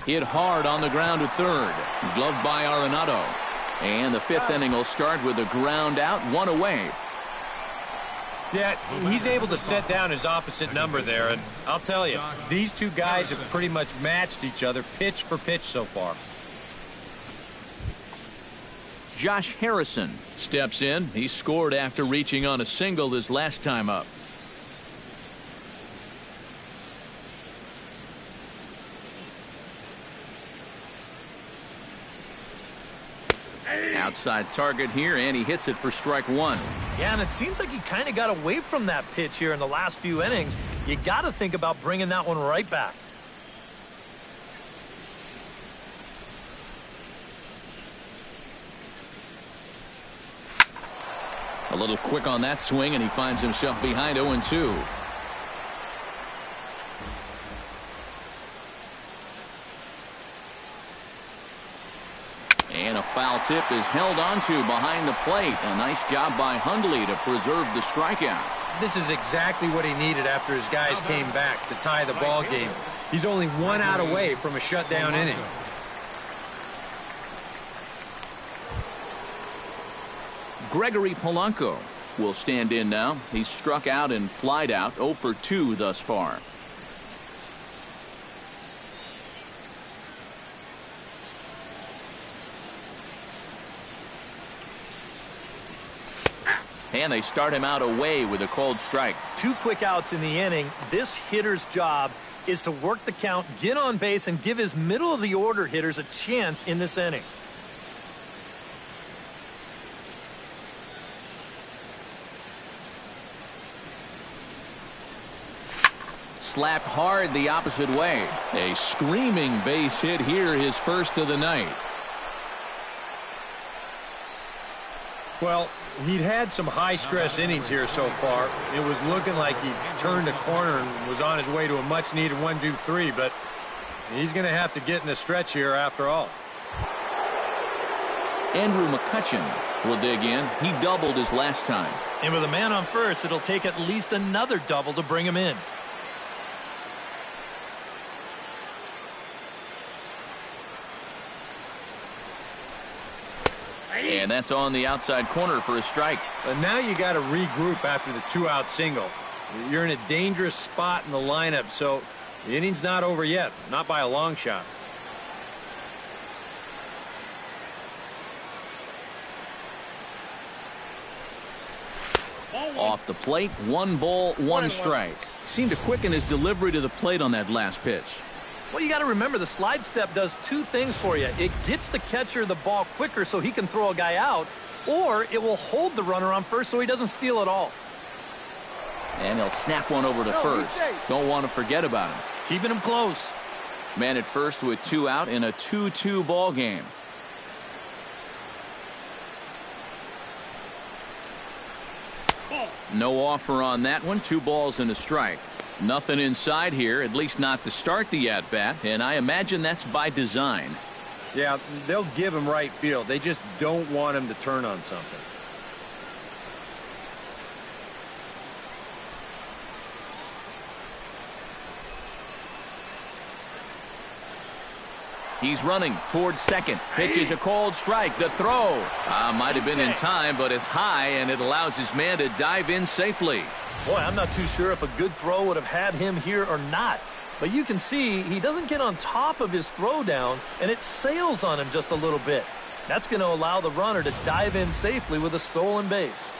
Hit hard on the ground to third. Gloved by Arenado. And the fifth inning will start with a ground out, one away. Yeah, he's able to set down his opposite number there, and I'll tell you, these two guys have pretty much matched each other pitch for pitch so far. Josh Harrison steps in. He scored after reaching on a single his last time up. Outside target here, and he hits it for strike one. Yeah, and it seems like he kind of got away from that pitch here in the last few innings. You got to think about bringing that one right back. A little quick on that swing, and he finds himself behind 0-2. And a foul tip is held onto behind the plate. A nice job by Hundley to preserve the strikeout. This is exactly what he needed after his guys came back to tie the ball game. He's only 1 out away from a shutdown inning. Gregory Polanco will stand in now. He's struck out and flied out, 0 for 2 thus far. And they start him out away with a cold strike. 2 quick outs in the inning. This hitter's job is to work the count, get on base, and give his middle of the order hitters a chance in this inning. Slapped hard the opposite way. A screaming base hit here, his first of the night. Well, he'd had some high-stress innings here so far. It was looking like he turned a corner and was on his way to a much-needed 1-2-3, but he's going to have to get in the stretch here after all. Andrew McCutchen will dig in. He doubled his last time. And with a man on first, it'll take at least another double to bring him in. And that's on the outside corner for a strike. But now you got to regroup after the 2-out single. You're in a dangerous spot in the lineup, so the inning's not over yet, not by a long shot. Off the plate, 1 ball, 1 strike. Seemed to quicken his delivery to the plate on that last pitch. Well, you got to remember the slide step does 2 things for you. It gets the catcher the ball quicker so he can throw a guy out, or it will hold the runner on first so he doesn't steal it all. And he'll snap one over to first. Don't want to forget about him. Keeping him close. Man at first with 2 out in a 2-2 ball game. No offer on that one. 2 balls and a strike. Nothing inside here, at least not to start the at-bat, and I imagine that's by design. Yeah, they'll give him right field. They just don't want him to turn on something. He's running towards second. Pitches a cold strike. The throw might have been in time, but it's high, and it allows his man to dive in safely. Boy, I'm not too sure if a good throw would have had him here or not. But you can see he doesn't get on top of his throw down, and it sails on him just a little bit. That's going to allow the runner to dive in safely with a stolen base.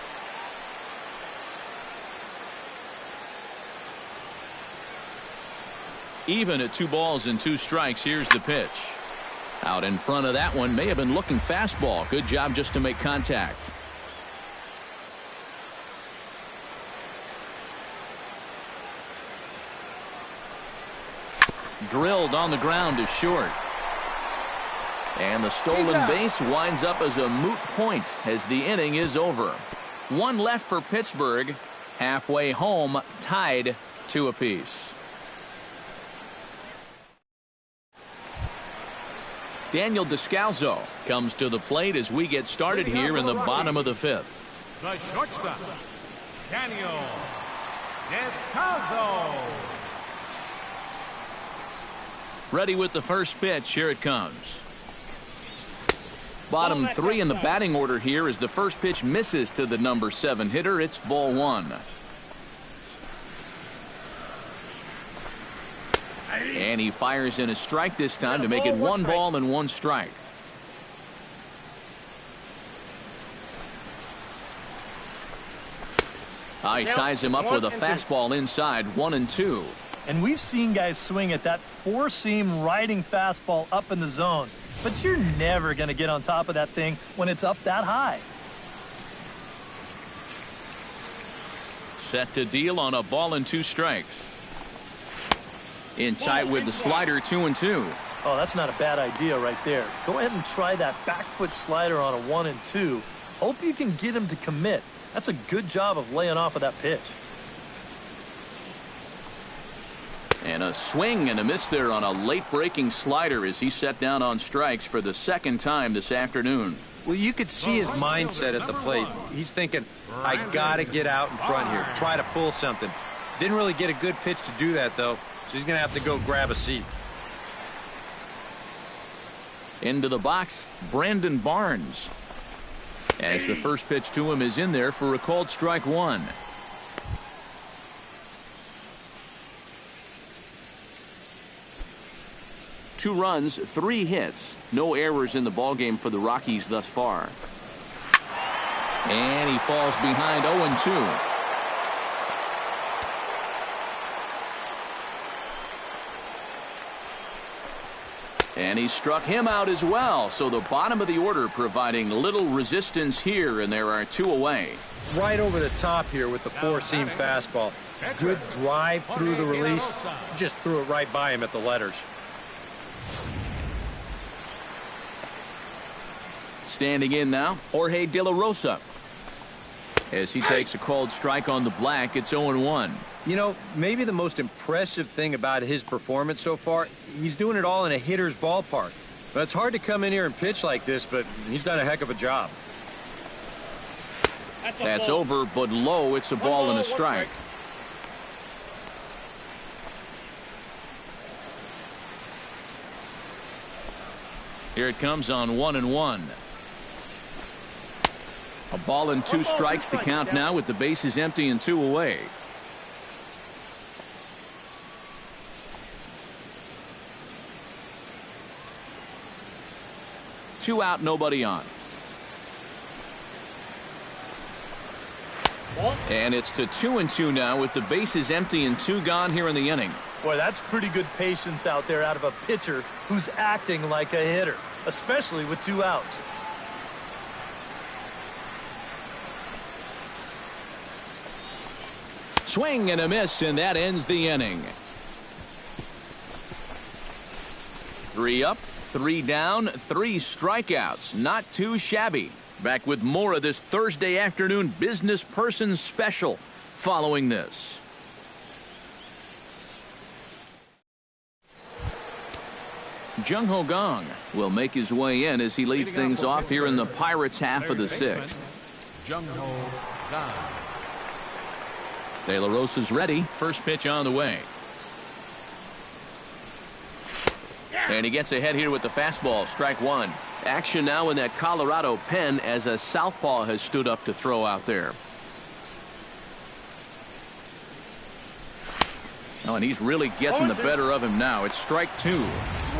Even at 2 balls and 2 strikes, here's the pitch. Out in front of that one, may have been looking fastball. Good job just to make contact. Drilled on the ground to short. And the stolen base winds up as a moot point as the inning is over. 1 left for Pittsburgh. Halfway home, tied 2 apiece. Daniel Descalzo comes to the plate as we get started here in the bottom of the 5th. The shortstop, Daniel Descalzo. Ready with the first pitch. Here it comes. Bottom three in the batting order here as the first pitch misses to the number 7 hitter. It's ball 1. And he fires in a strike this time to make it 1 ball and 1 strike. He ties him up with a fastball inside, 1-2. And we've seen guys swing at that 4-seam riding fastball up in the zone. But you're never going to get on top of that thing when it's up that high. Set to deal on a ball and 2 strikes. In tight with the slider, 2-2. Oh, that's not a bad idea right there. Go ahead and try that back foot slider on a 1-2. Hope you can get him to commit. That's a good job of laying off of that pitch. And a swing and a miss there on a late breaking slider as he set down on strikes for the 2nd time this afternoon. Well, you could see his mindset at the plate. He's thinking, I got to get out in front here, try to pull something. Didn't really get a good pitch to do that, though, so he's going to have to go grab a seat. Into the box, Brandon Barnes. As the first pitch to him is in there for a called strike 1. Two runs, 3 hits. No errors in the ballgame for the Rockies thus far. And he falls behind 0-2. And he struck him out as well. So the bottom of the order providing little resistance here, and there are 2 away. Right over the top here with the 4-seam fastball. Good drive through the release. Just threw it right by him at the letters. Standing in now, Jorge De La Rosa. As he takes a called strike on the black, it's 0-1. You know, maybe the most impressive thing about his performance so far, he's doing it all in a hitter's ballpark. But it's hard to come in here and pitch like this, but he's done a heck of a job. That's over, but low. It's a ball and a strike. Here it comes on 1-1. A ball and 2 strikes, the count now with the bases empty and 2 away. Two out, nobody on. And it's to 2-2 now with the bases empty and 2 gone here in the inning. Boy, that's pretty good patience out there out of a pitcher who's acting like a hitter, especially with 2 outs. Swing and a miss, and that ends the inning. 3 up, 3 down, 3 strikeouts. Not too shabby. Back with more of this Thursday afternoon business person special following this. Jung-Ho Kang will make his way in as he leads things off here in the Pirates' half of the 6th. Jung-Ho Kang. De La Rosa's ready. First pitch on the way. And he gets ahead here with the fastball. Strike 1. Action now in that Colorado pen as a southpaw has stood up to throw out there. Oh, and he's really getting the better of him now. It's strike 2.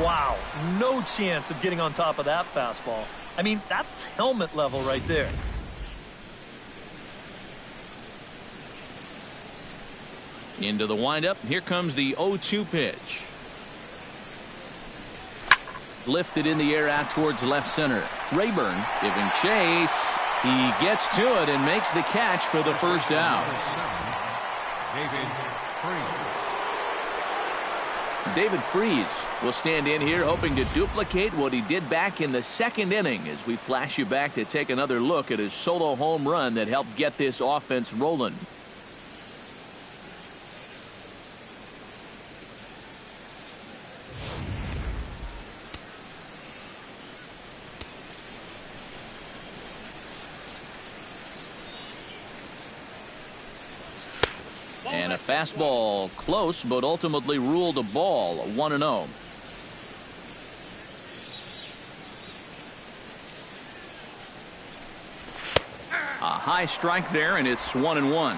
Wow, no chance of getting on top of that fastball. I mean, that's helmet level right there. Into the windup. Here comes the 0-2 pitch. Lifted in the air out towards left center. Rayburn giving chase. He gets to it and makes the catch for the first out. David Freese will stand in here hoping to duplicate what he did back in the 2nd inning as we flash you back to take another look at his solo home run that helped get this offense rolling. And a fastball close, but ultimately ruled a ball. 1-0. high strike there, and it's 1-1.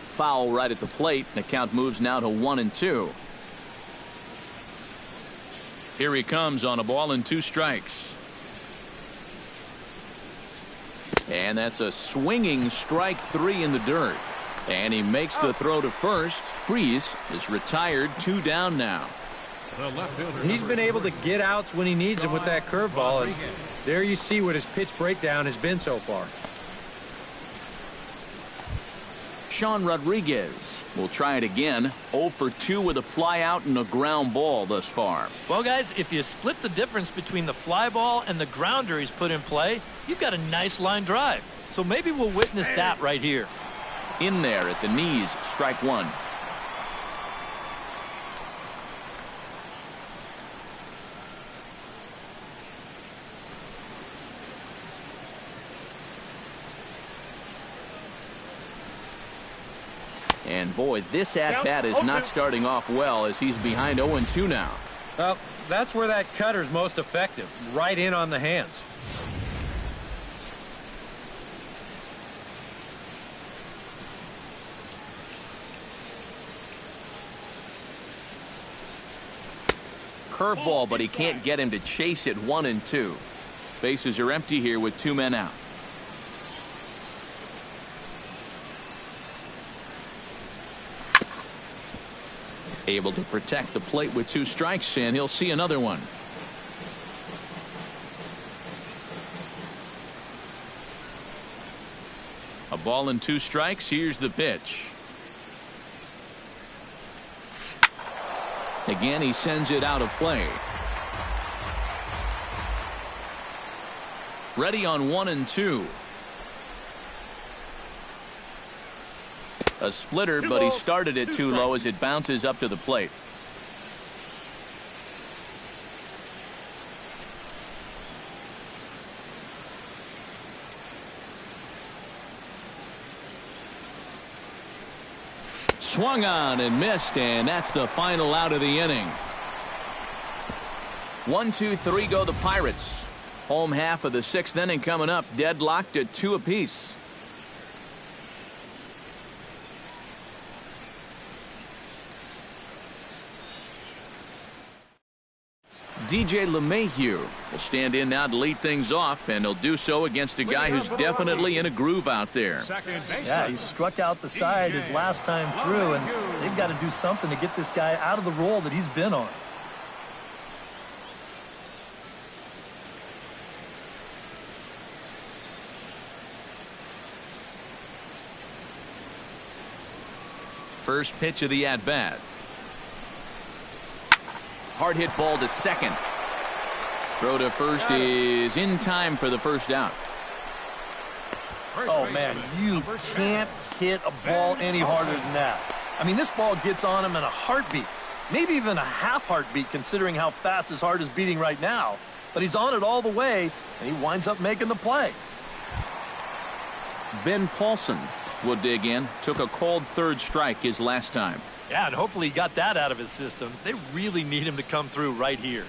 Foul right at the plate. The count moves now to 1-2. Here he comes on a ball and 2 strikes. And that's a swinging strike 3 in the dirt. And he makes the throw to first. Freese is retired, 2 down now. He's been able to get outs when he needs them with that curveball. And there you see what his pitch breakdown has been so far. Sean Rodriguez will try it again. 0 for 2 with a fly out and a ground ball thus far. Well, guys, if you split the difference between the fly ball and the grounder he's put in play, you've got a nice line drive. So maybe we'll witness that right here. In there at the knees, strike 1. And boy, this at-bat is not starting off well as he's behind 0-2 now. Well, that's where that cutter's most effective, right in on the hands. Curveball, but he can't get him to chase it. 1-2. Bases are empty here with 2 men out. Able to protect the plate with 2 strikes, and he'll see another one. A ball and 2 strikes. Here's the pitch. Again, he sends it out of play. Ready on 1-2. A splitter, but he started it too low as it bounces up to the plate. Swung on and missed, and that's the final out of the inning. 1, 2, 3 go the Pirates. Home half of the 6th inning coming up, deadlocked at 2 apiece. DJ LeMahieu will stand in now to lead things off, and he'll do so against a guy who's definitely in a groove out there. Yeah, he struck out the side his last time through, and they've got to do something to get this guy out of the role that he's been on. First pitch of the at-bat. Hard hit ball to second. Throw to first is in time for the first out. Oh, man, you can't hit a ball any harder than that. I mean, this ball gets on him in a heartbeat, maybe even a half heartbeat considering how fast his heart is beating right now. But he's on it all the way, and he winds up making the play. Ben Paulson will dig in. Took a called 3rd strike his last time. Yeah, and hopefully he got that out of his system. They really need him to come through right here.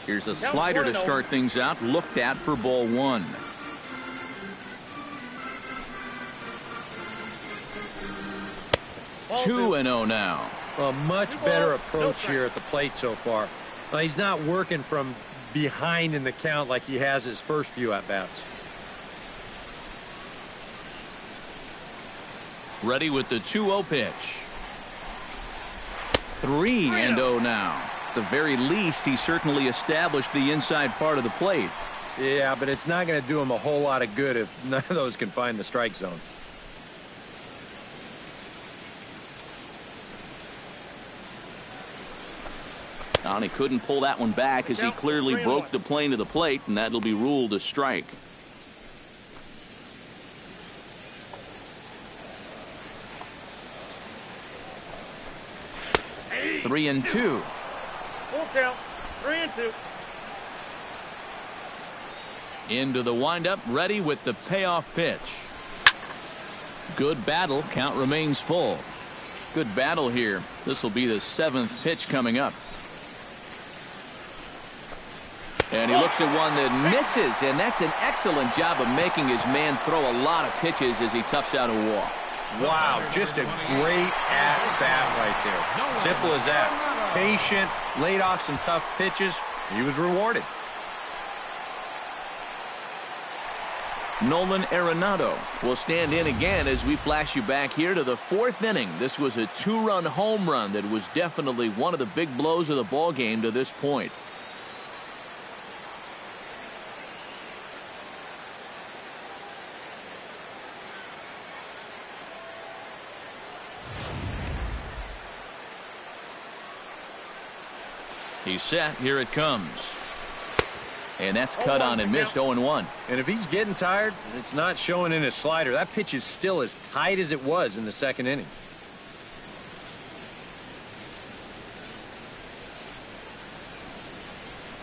Here's a slider to start things out. Looked at for ball 1. Ball 2-0 now. A much better approach here at the plate so far. He's not working from behind in the count like he has his first few at-bats. Ready with the 2-0 pitch. 3-0 now. At the very least, he certainly established the inside part of the plate. Yeah, but it's not going to do him a whole lot of good if none of those can find the strike zone. And he couldn't pull that one back as he clearly broke the plane of the plate, and that'll be ruled a strike. Three and two. Full count. 3-2. Into the windup, ready with the payoff pitch. Good battle. Count remains full. Good battle here. This will be the 7th pitch coming up. And he looks at one that misses, and that's an excellent job of making his man throw a lot of pitches as he toughs out a walk. Wow, just a great at-bat right there. Simple as that. Patient, laid off some tough pitches. He was rewarded. Nolan Arenado will stand in again as we flash you back here to the 4th inning. This was a 2-run home run that was definitely one of the big blows of the ball game to this point. He's set. Here it comes. And that's cut on and missed. 0-1. And if he's getting tired, it's not showing in his slider. That pitch is still as tight as it was in the 2nd inning.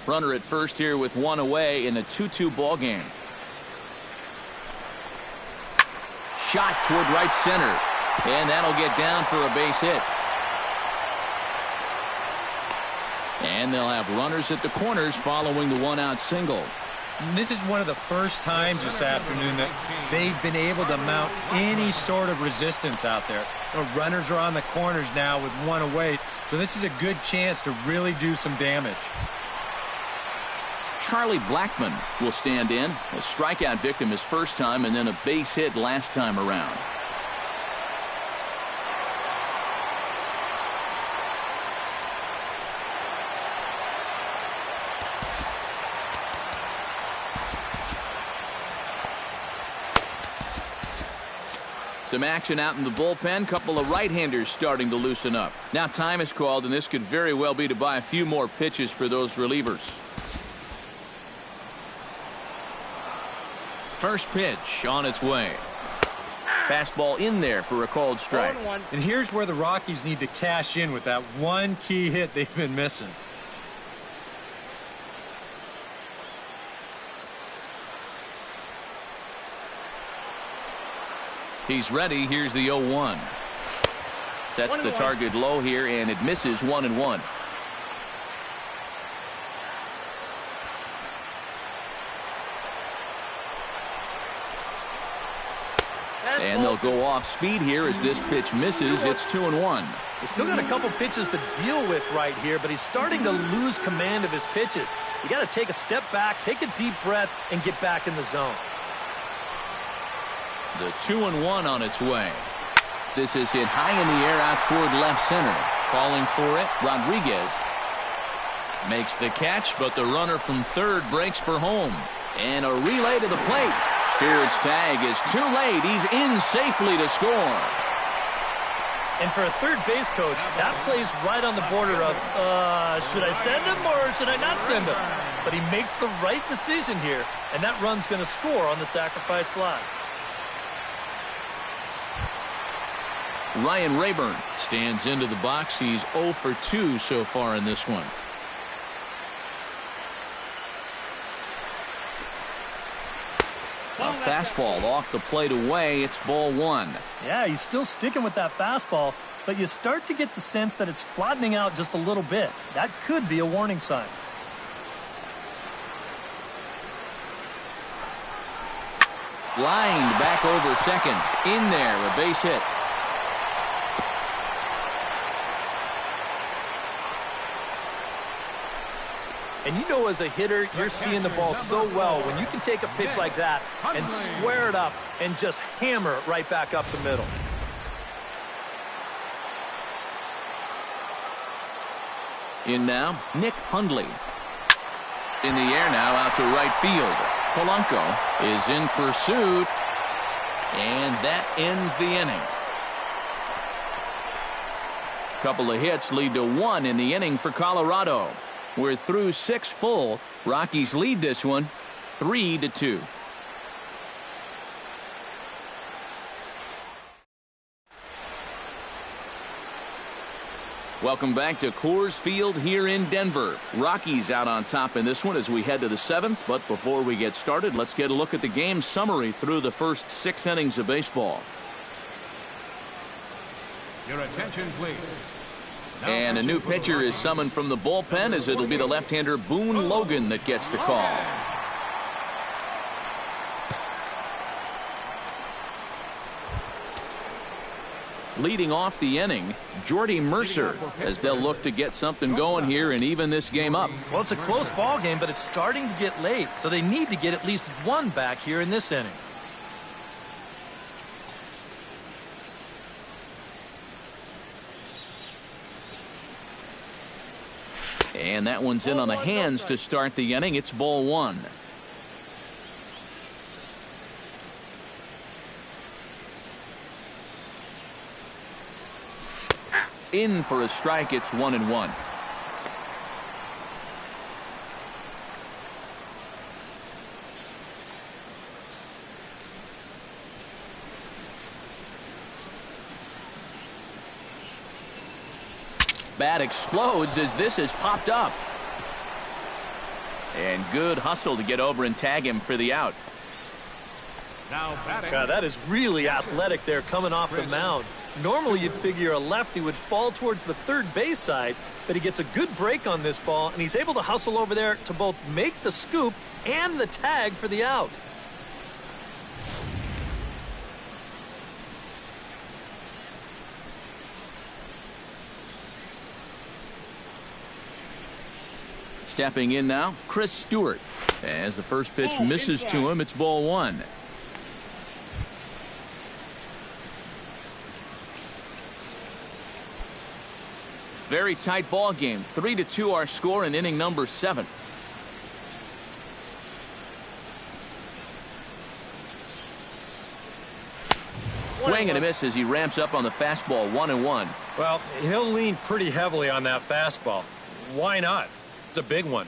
Runner at first here with 1 away in a 2-2 ball game. Shot toward right center. And that'll get down for a base hit. And they'll have runners at the corners following the 1-out single. And this is one of the first times this afternoon that they've been able to mount any sort of resistance out there. Runners are on the corners now with 1 away, so this is a good chance to really do some damage. Charlie Blackmon will stand in. A strikeout victim his first time and then a base hit last time around. Some action out in the bullpen. Couple of right-handers starting to loosen up. Now time is called, and this could very well be to buy a few more pitches for those relievers. First pitch on its way. Fastball in there for a called strike. And here's where the Rockies need to cash in with that one key hit they've been missing. He's ready. Here's the 0-1. Sets the target low here, and it misses. 1-1. And they'll go off speed here as this pitch misses. It's 2-1. He's still got a couple pitches to deal with right here, but he's starting to lose command of his pitches. You got to take a step back, take a deep breath, and get back in the zone. The 2-1 on its way. This is hit high in the air out toward left center. Calling for it, Rodriguez makes the catch, but the runner from third breaks for home. And a relay to the plate. Stewart's tag is too late. He's in safely to score. And for a third base coach, that plays right on the border of, should I send him or should I not send him? But he makes the right decision here, and that run's going to score on the sacrifice fly. Ryan Rayburn stands into the box. He's 0 for 2 so far in this one. A fastball off the plate away. It's ball 1. Yeah, he's still sticking with that fastball, but you start to get the sense that it's flattening out just a little bit. That could be a warning sign. Lined back over second. In there, a base hit. And you know, as a hitter, you're seeing the ball so well when you can take a pitch like that and square it up and just hammer it right back up the middle. In now, Nick Hundley. In the air now, out to right field. Polanco is in pursuit, and that ends the inning. Couple of hits lead to 1 in the inning for Colorado. We're through 6 full. Rockies lead this one 3-2. Welcome back to Coors Field here in Denver. Rockies out on top in this one as we head to the 7th. But before we get started, let's get a look at the game summary through the first 6 innings of baseball. Your attention, please. And a new pitcher is summoned from the bullpen, as it'll be the left-hander Boone Logan that gets the call. Leading off the inning, Jordy Mercer, as they'll look to get something going here and even this game up. Well, it's a close ball game, but it's starting to get late, so they need to get at least one back here in this inning. And that one's in on the hands to start the inning. It's ball one. In for a strike. It's 1-1. Bat explodes as this has popped up. And good hustle to get over and tag him for the out. Now batting. God, that is really athletic there coming off the mound. Normally you'd figure a lefty would fall towards the third base side, but he gets a good break on this ball, and he's able to hustle over there to both make the scoop and the tag for the out. Stepping in now, Chris Stewart. As the first pitch misses to him, it's ball one. Very tight ball game. 3-2 our score in inning number 7. Swing and a miss as he ramps up on the fastball. 1-1. Well, he'll lean pretty heavily on that fastball. Why not? It's a big one.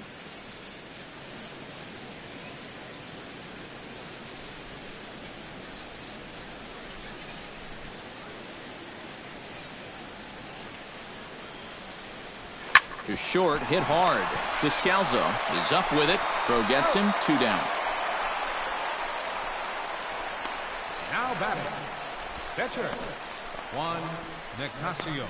To short, hit hard. Descalzo is up with it. Throw gets him. 2 down. Now batting. Pitcher, Juan Nicasio.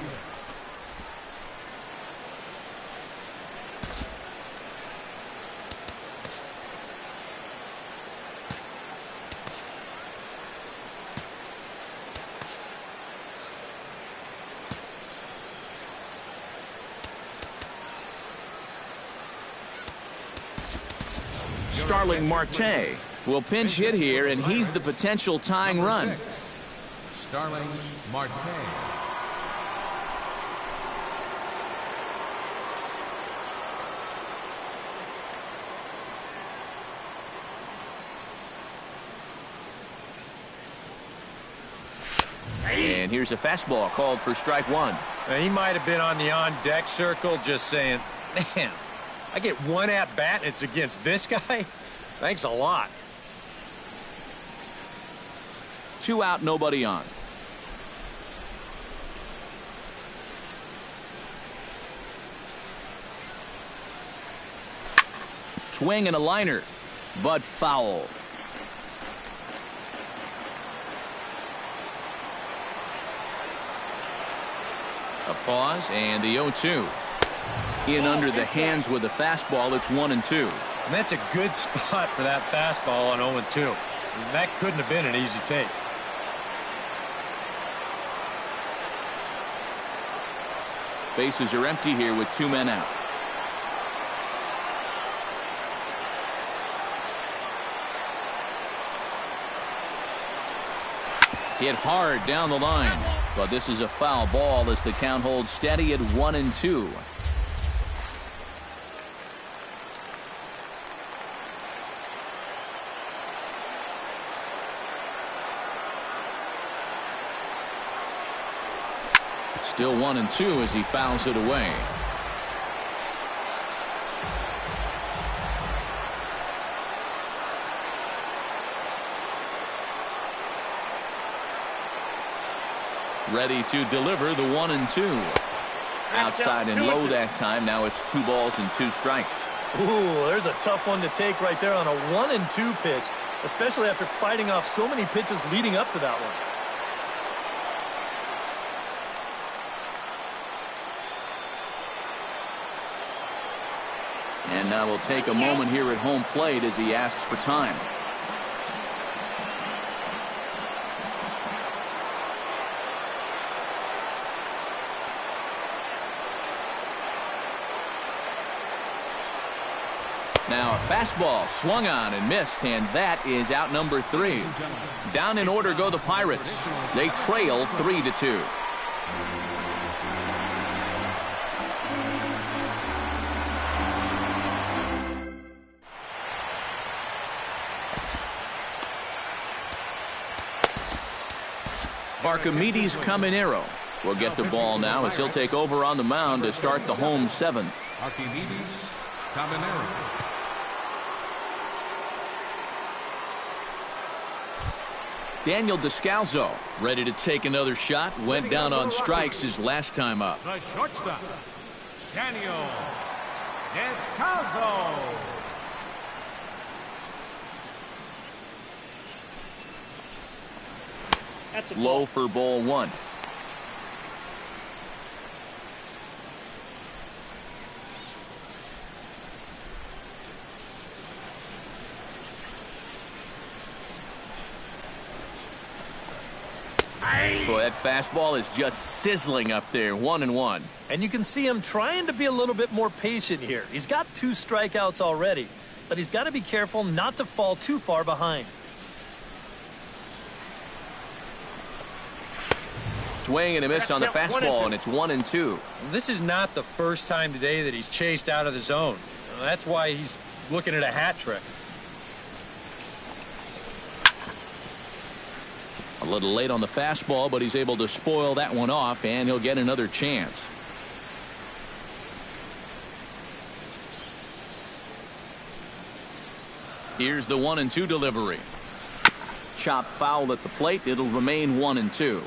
Starling Marte will pinch hit here, and he's the potential tying run. Starling Marte. And here's a fastball called for strike one. Now, he might have been on the on-deck circle just saying, man, I get one at-bat and it's against this guy? Thanks a lot. 2 out, nobody on. Swing and a liner, but foul. A pause and the 0-2. In under the hands with a fastball. It's 1-2. And that's a good spot for that fastball on 0-2. That couldn't have been an easy take. Bases are empty here with 2 men out. Hit hard down the line, but this is a foul ball as the count holds steady at 1-2. Still 1-2 as he fouls it away. Ready to deliver the 1-2. Outside and low that time. Now it's 2 balls and 2 strikes. Ooh, there's a tough one to take right there on a 1-2 pitch, especially after fighting off so many pitches leading up to that one. And now we'll take a moment here at home plate as he asks for time. Now a fastball swung on and missed, and that is out number 3. Down in order go the Pirates. They trail 3-2. Archimedes Caminero will get the ball now as he'll take over on the mound to start the home 7th. Archimedes Caminero. Daniel Descalzo ready to take another shot. Went down on strikes his last time up. The shortstop, Daniel Descalzo. Low for ball 1. Boy, that fastball is just sizzling up there. 1-1. And you can see him trying to be a little bit more patient here. He's got 2 strikeouts already, but he's got to be careful not to fall too far behind. Swing and a miss on the fastball, and it's 1-2. This is not the first time today that he's chased out of the zone. That's why he's looking at a hat trick. A little late on the fastball, but he's able to spoil that one off, and he'll get another chance. Here's the 1-2 delivery. Chop foul at the plate. It'll remain 1-2.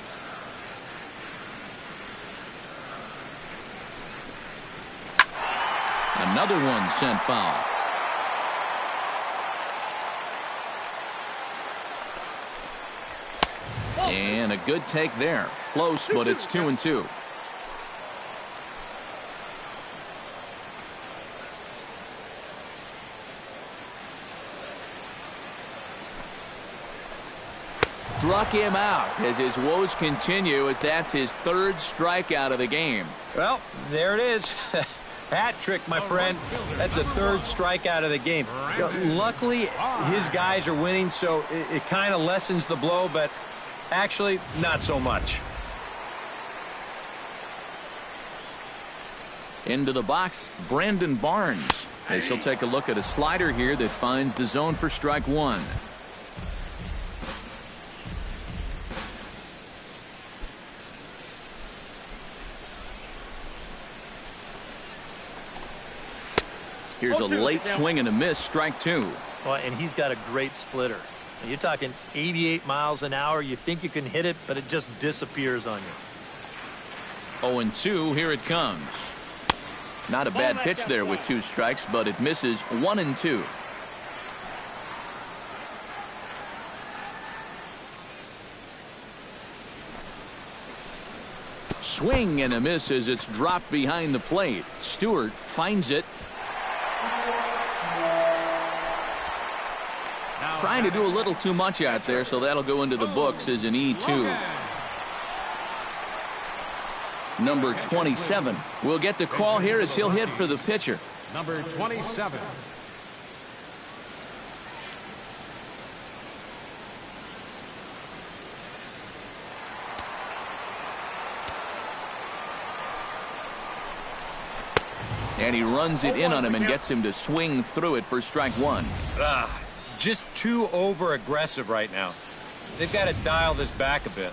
Another one sent foul. And a good take there. Close, but it's 2-2. Struck him out as his woes continue, as that's his 3rd strikeout of the game. Well, there it is. Hat trick, my friend. That's a 3rd strikeout of the game. You know, luckily, his guys are winning, so it kind of lessens the blow, but actually, not so much. Into the box, Brandon Barnes, as he'll take a look at a slider here that finds the zone for strike 1. Here's a late swing and a miss, strike 2. Well, and he's got a great splitter. You're talking 88 miles an hour. You think you can hit it, but it just disappears on you. 0-2, here it comes. Not a bad pitch there with 2 strikes, but it misses. 1-2. Swing and a miss as it's dropped behind the plate. Stewart finds it. Trying to do a little too much out there, so that'll go into the books as an E2. Number 27 will get the call here as he'll hit for the pitcher. Number 27. And he runs it in on him and gets him to swing through it for strike 1. Just too over-aggressive right now. They've got to dial this back a bit.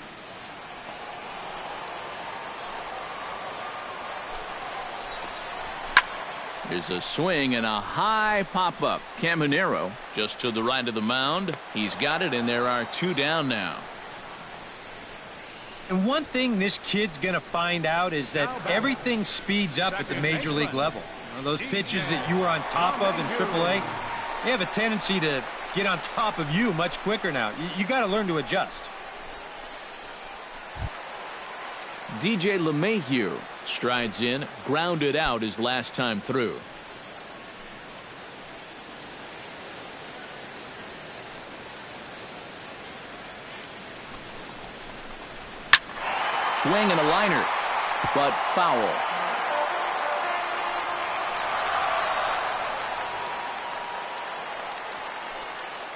There's a swing and a high pop-up. Caminero just to the right of the mound. He's got it, and there are 2 down now. And one thing this kid's going to find out is that everything speeds up at the major league level. Those pitches that you were on top of in AAA, they have a tendency to get on top of you much quicker now. You got to learn to adjust. DJ LeMahieu strides in, grounded out his last time through. swing and a liner, but foul.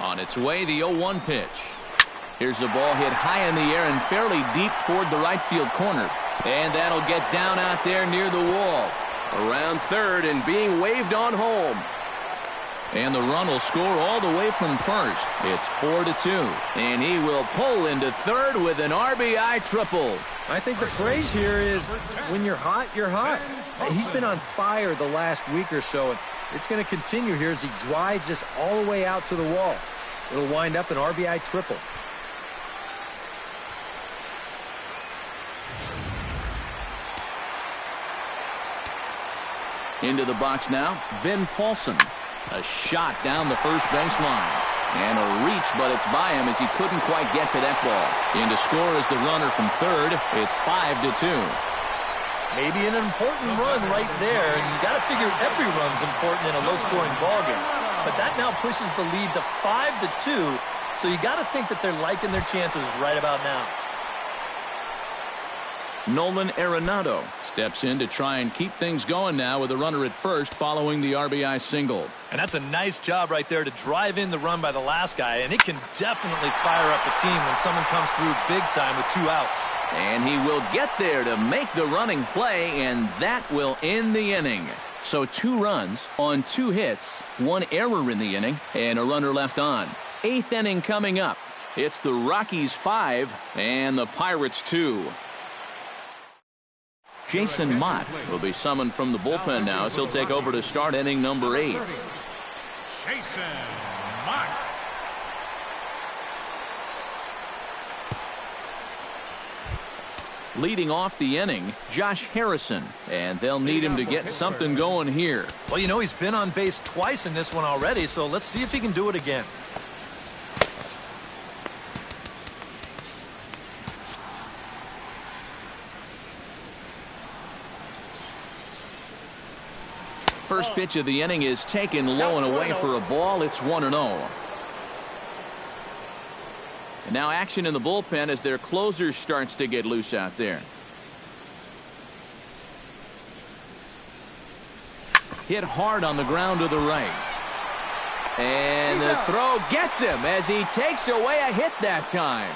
On its way, the 0-1 pitch. Here's the ball hit high in the air and fairly deep toward the right field corner. And that'll get down out there near the wall. Around third and being waved on home. And the run will score all the way from first. It's 4-2. And he will pull into third with an RBI triple. I think the phrase here is, when you're hot, you're hot. He's been on fire the last week or so, and it's going to continue here as he drives this all the way out to the wall. It'll wind up an RBI triple. Into the box now, Ben Paulson. A shot down the first baseline. And a reach, but it's by him as he couldn't quite get to that ball. In to score is the runner from third. It's 5-2. Maybe an important run right there. And you got to figure every run's important in a low-scoring ballgame. But that now pushes the lead to 5-2. So you got to think that they're liking their chances right about now. Nolan Arenado steps in to try and keep things going now with a runner at first following the RBI single. And that's a nice job right there to drive in the run by the last guy. And it can definitely fire up a team when someone comes through big time with 2 outs. And he will get there to make the running play, and that will end the inning. So 2 runs on 2 hits, 1 error in the inning, and a runner left on. 8th inning coming up. It's the Rockies 5 and the Pirates 2. Jason Mott will be summoned from the bullpen now as he'll take over to start inning number 8. Jason Mott. Leading off the inning, Josh Harrison, and they'll need him to get something going here. Well, you know, he's been on base twice in this one already, so let's see if he can do it again. First pitch of the inning is taken low and away for a ball. It's 1-0. And now action in the bullpen as their closer starts to get loose out there. Hit hard on the ground to the right. And the throw gets him as he takes away a hit that time.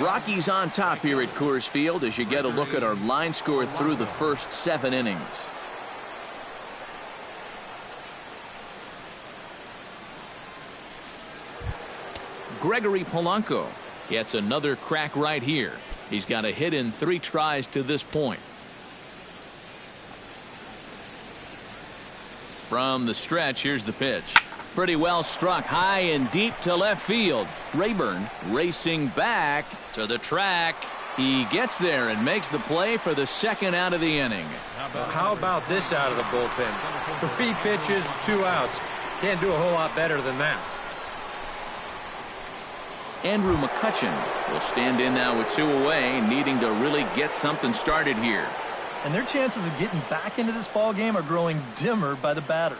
Rockies on top here at Coors Field as you get a look at our line score through the first 7 innings. Gregory Polanco gets another crack right here. He's got a hit in 3 tries to this point. From the stretch, here's the pitch. Pretty well struck high and deep to left field. Rayburn racing back to the track. He gets there and makes the play for the 2nd out of the inning. How about this out of the bullpen? 3 pitches, 2 outs. Can't do a whole lot better than that. Andrew McCutchen will stand in now with 2 away, needing to really get something started here. And their chances of getting back into this ball game are growing dimmer by the batter.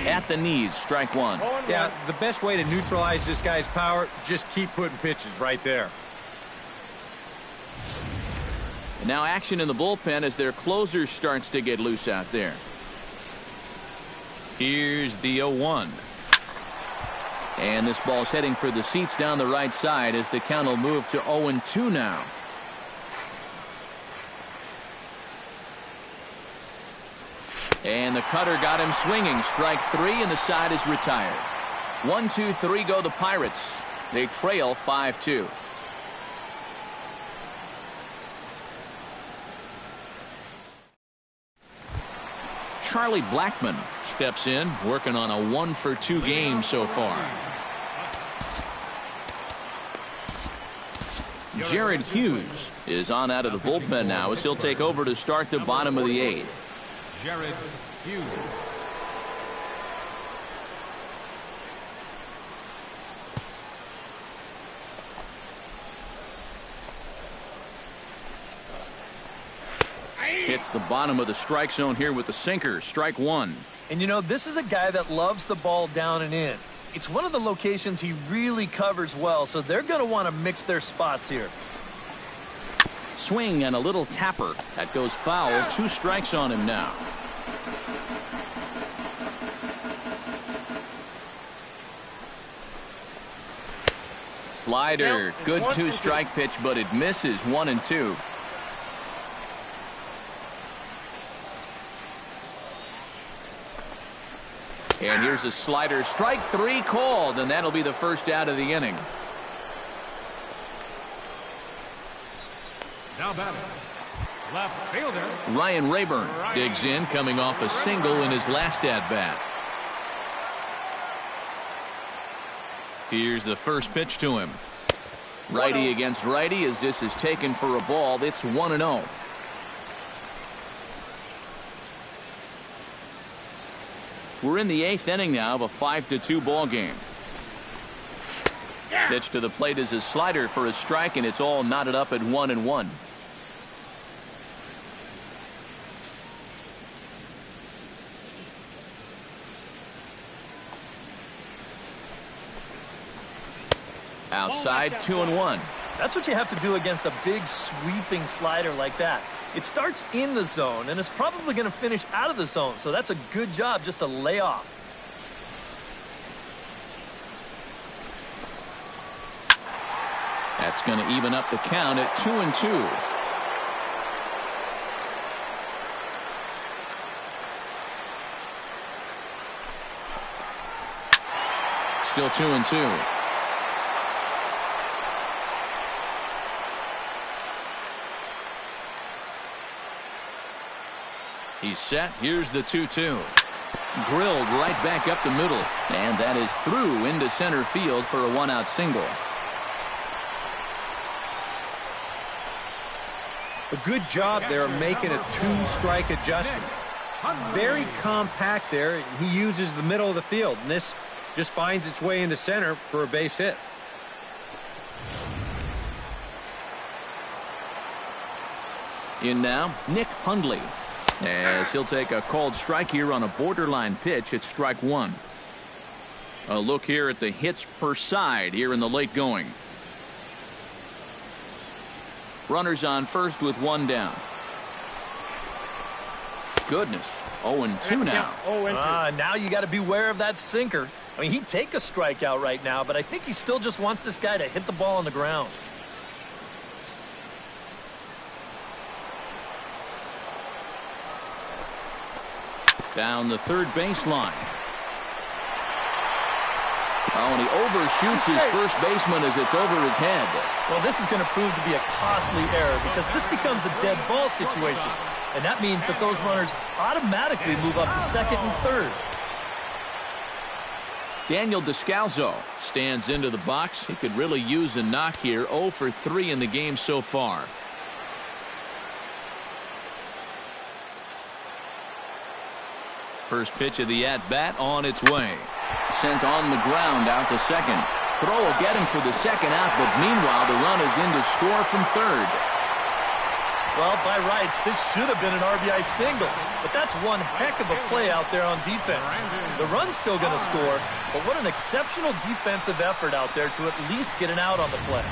At the knees, strike 1. Yeah, the best way to neutralize this guy's power, just keep putting pitches right there. And now action in the bullpen as their closer starts to get loose out there. Here's the 0-1. And this ball's heading for the seats down the right side as the count will move to 0-2 now. And the cutter got him swinging. Strike 3, and the side is retired. 1-2-3 go the Pirates. They trail 5-2. Charlie Blackmon steps in, working on a 1-for-2 game so far. Jared Hughes is on out of the bullpen now as he'll take over to start the bottom of the 8th. Jared Hughes. Hits the bottom of the strike zone here with the sinker. Strike one. And you know, this is a guy that loves the ball down and in. It's one of the locations he really covers well, so they're going to want to mix their spots here. Swing and a little tapper. That goes foul. 2 strikes on him now. Slider. Good 2-strike pitch, but it misses. 1-2. And here's a slider. Strike 3 called, and that'll be the first out of the inning. Now batting, left fielder Ryan Rayburn digs in, coming off a single in his last at-bat. Here's the first pitch to him. Righty against righty as this is taken for a ball. It's 1-0. We're in the 8th inning now of a 5-2 ball game. Pitch to the plate is a slider for a strike, and it's all knotted up at 1-1. Outside, 2-1. That's what you have to do against a big sweeping slider like that. It starts in the zone and is probably going to finish out of the zone, so that's a good job just to lay off. That's going to even up the count at 2-2. Still 2-2. He's set. Here's the 2-2. Drilled right back up the middle. And that is through into center field for a 1-out single. A good job there making a 2-strike adjustment. Very compact there. He uses the middle of the field, and this just finds its way into center for a base hit. In now, Nick Hundley. As he'll take a called strike here on a borderline pitch at strike 1. A look here at the hits per side here in the late going. Runners on first with 1 down. Goodness. 0-2 now. Now you got to beware of that sinker. I mean, he'd take a strikeout right now, but I think he still just wants this guy to hit the ball on the ground. Down the third baseline. Oh, and he overshoots his first baseman as it's over his head. Well, this is going to prove to be a costly error because this becomes a dead ball situation. And that means that those runners automatically move up to second and third. Daniel Descalzo stands into the box. He could really use a knock here. 0 for 3 in the game so far. First pitch of the at-bat on its way. Sent on the ground out to second. Throw will get him for the second out, but meanwhile the run is in to score from third. Well, by rights, this should have been an RBI single, but that's one heck of a play out there on defense. The run's still going to score, but what an exceptional defensive effort out there to at least get an out on the play.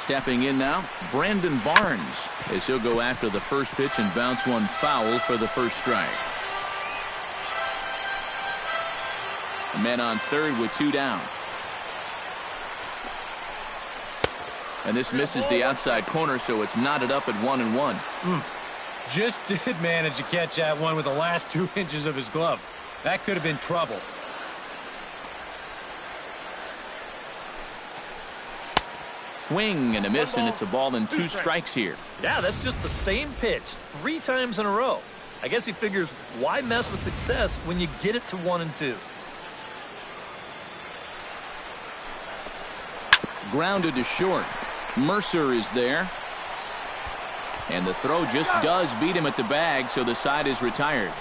Stepping in now, Brandon Barnes, as he'll go after the first pitch and bounce one foul for the first strike. Men on third with 2 down. And this misses the outside corner, so it's knotted up at 1-1. Just did manage to catch that one with the last 2 inches of his glove. That could have been trouble. Swing and a miss, and it's a ball and 2 strikes here. Yeah, that's just the same pitch 3 times in a row. I guess he figures, why mess with success when you get it to 1-2? Grounded to short. Mercer is there. And the throw just does beat him at the bag, so the side is retired.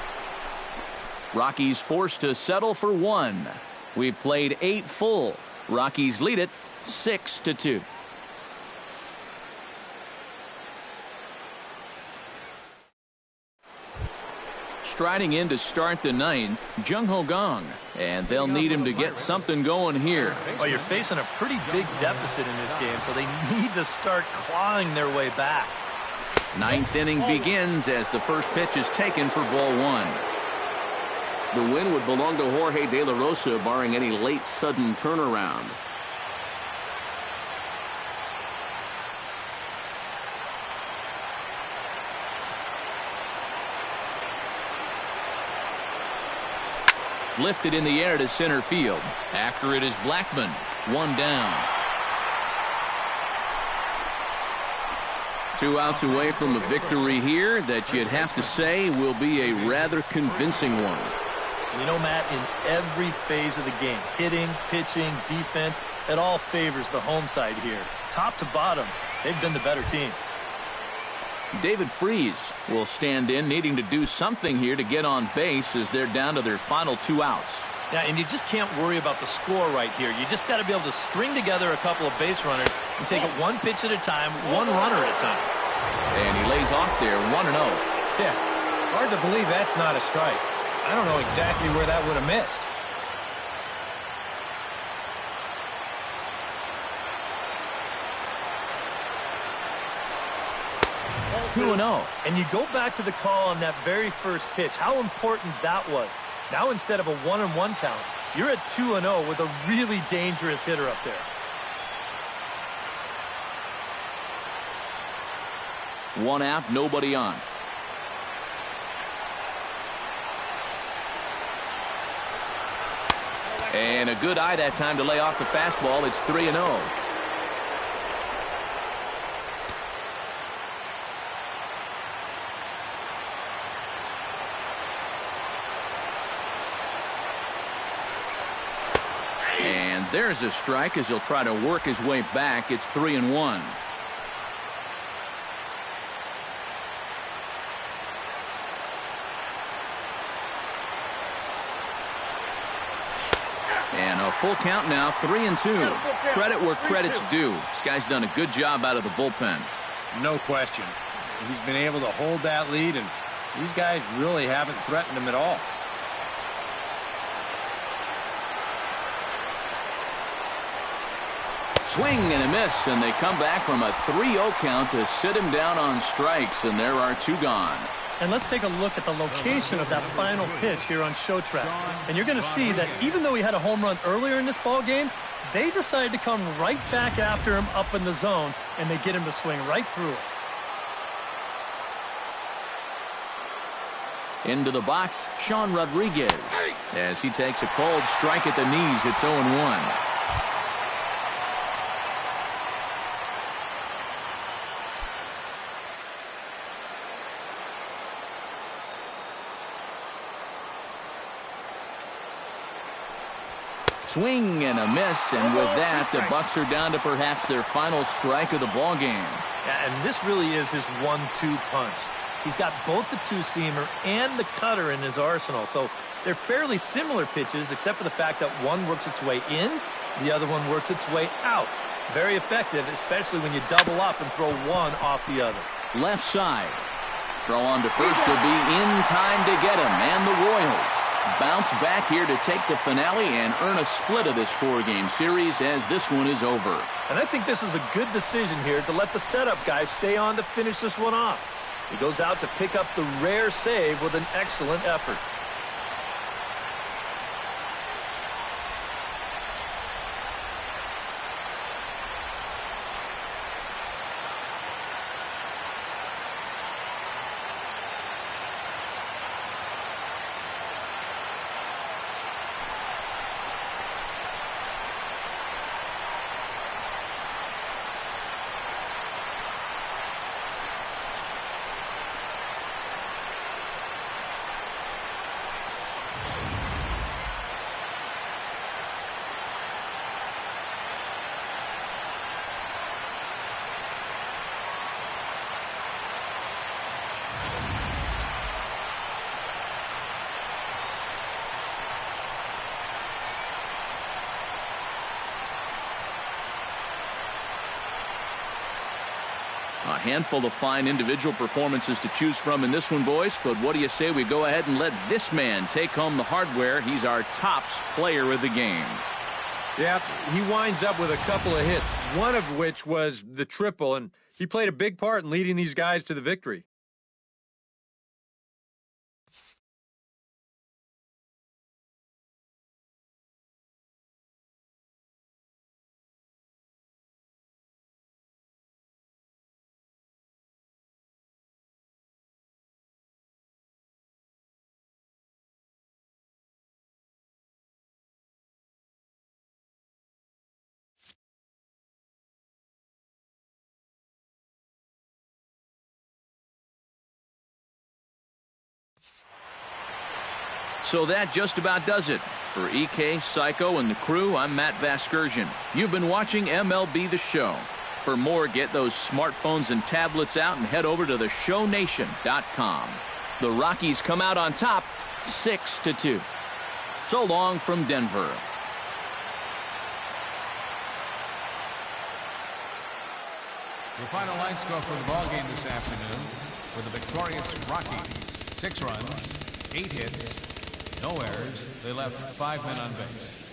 Rockies forced to settle for 1. We've played 8 full. Rockies lead it 6-2. striding in to start the ninth, Jung Ho Gong. And they'll need him to get something going here. Well, you're facing a pretty big deficit in this game, so they need to start clawing their way back. Ninth inning begins as the first pitch is taken for ball one. The win would belong to Jorge De La Rosa, barring any late sudden turnaround. Lifted in the air to center field. After it is Blackman. One down. 2 outs away from a victory here that you'd have to say will be a rather convincing one. You know, Matt, in every phase of the game, hitting, pitching, defense, it all favors the home side here. Top to bottom, they've been the better team. David Freese will stand in, needing to do something here to get on base as they're down to their final 2 outs. Yeah, and you just can't worry about the score right here. You just got to be able to string together a couple of base runners and take it one pitch at a time, one runner at a time. And he lays off there, 1-0. Yeah, hard to believe that's not a strike. I don't know exactly where that would have missed. 2-0. And you go back to the call on that very first pitch, how important that was. Now instead of a 1-1 count, you're at 2-0 with a really dangerous hitter up there. One out, nobody on. And a good eye that time to lay off the fastball. It's 3-0. And there's a strike as he'll try to work his way back. It's 3-1. And a full count now, 3-2. Credit where credit's due. This guy's done a good job out of the bullpen. No question. He's been able to hold that lead, and these guys really haven't threatened him at all. Swing and a miss, and they come back from a 3-0 count to sit him down on strikes, and there are 2 gone. And let's take a look at the location of that final pitch here on Show Track. And you're going to see that even though he had a home run earlier in this ball game, they decided to come right back after him up in the zone, and they get him to swing right through it. Into the box, Sean Rodriguez. As he takes a cold strike at the knees, it's 0-1. Swing and a miss, and with that, the Bucks are down to perhaps their final strike of the ball game. Yeah, and this really is his 1-2 punch. He's got both the two-seamer and the cutter in his arsenal, so they're fairly similar pitches, except for the fact that one works its way in, the other one works its way out. Very effective, especially when you double up and throw one off the other. Left side. Throw on to first will be in time to get him, and the Royals bounce back here to take the finale and earn a split of this 4-game series as this one is over. And I think this is a good decision here to let the setup guys stay on to finish this one off. He goes out to pick up the rare save with an excellent effort. handful of fine individual performances to choose from in this one, boys. But what do you say we go ahead and let this man take home the hardware? He's our tops player of the game. Yeah, he winds up with a couple of hits, one of which was the triple, and he played a big part in leading these guys to the victory. So that just about does it. For EK, Psycho, and the crew, I'm Matt Vasgersian. You've been watching MLB The Show. For more, get those smartphones and tablets out and head over to theshownation.com. The Rockies come out on top 6-2. So long from Denver. The final line score for the ballgame this afternoon for the victorious Rockies: 6 runs, 8 hits, no errors. They left 5 men on base.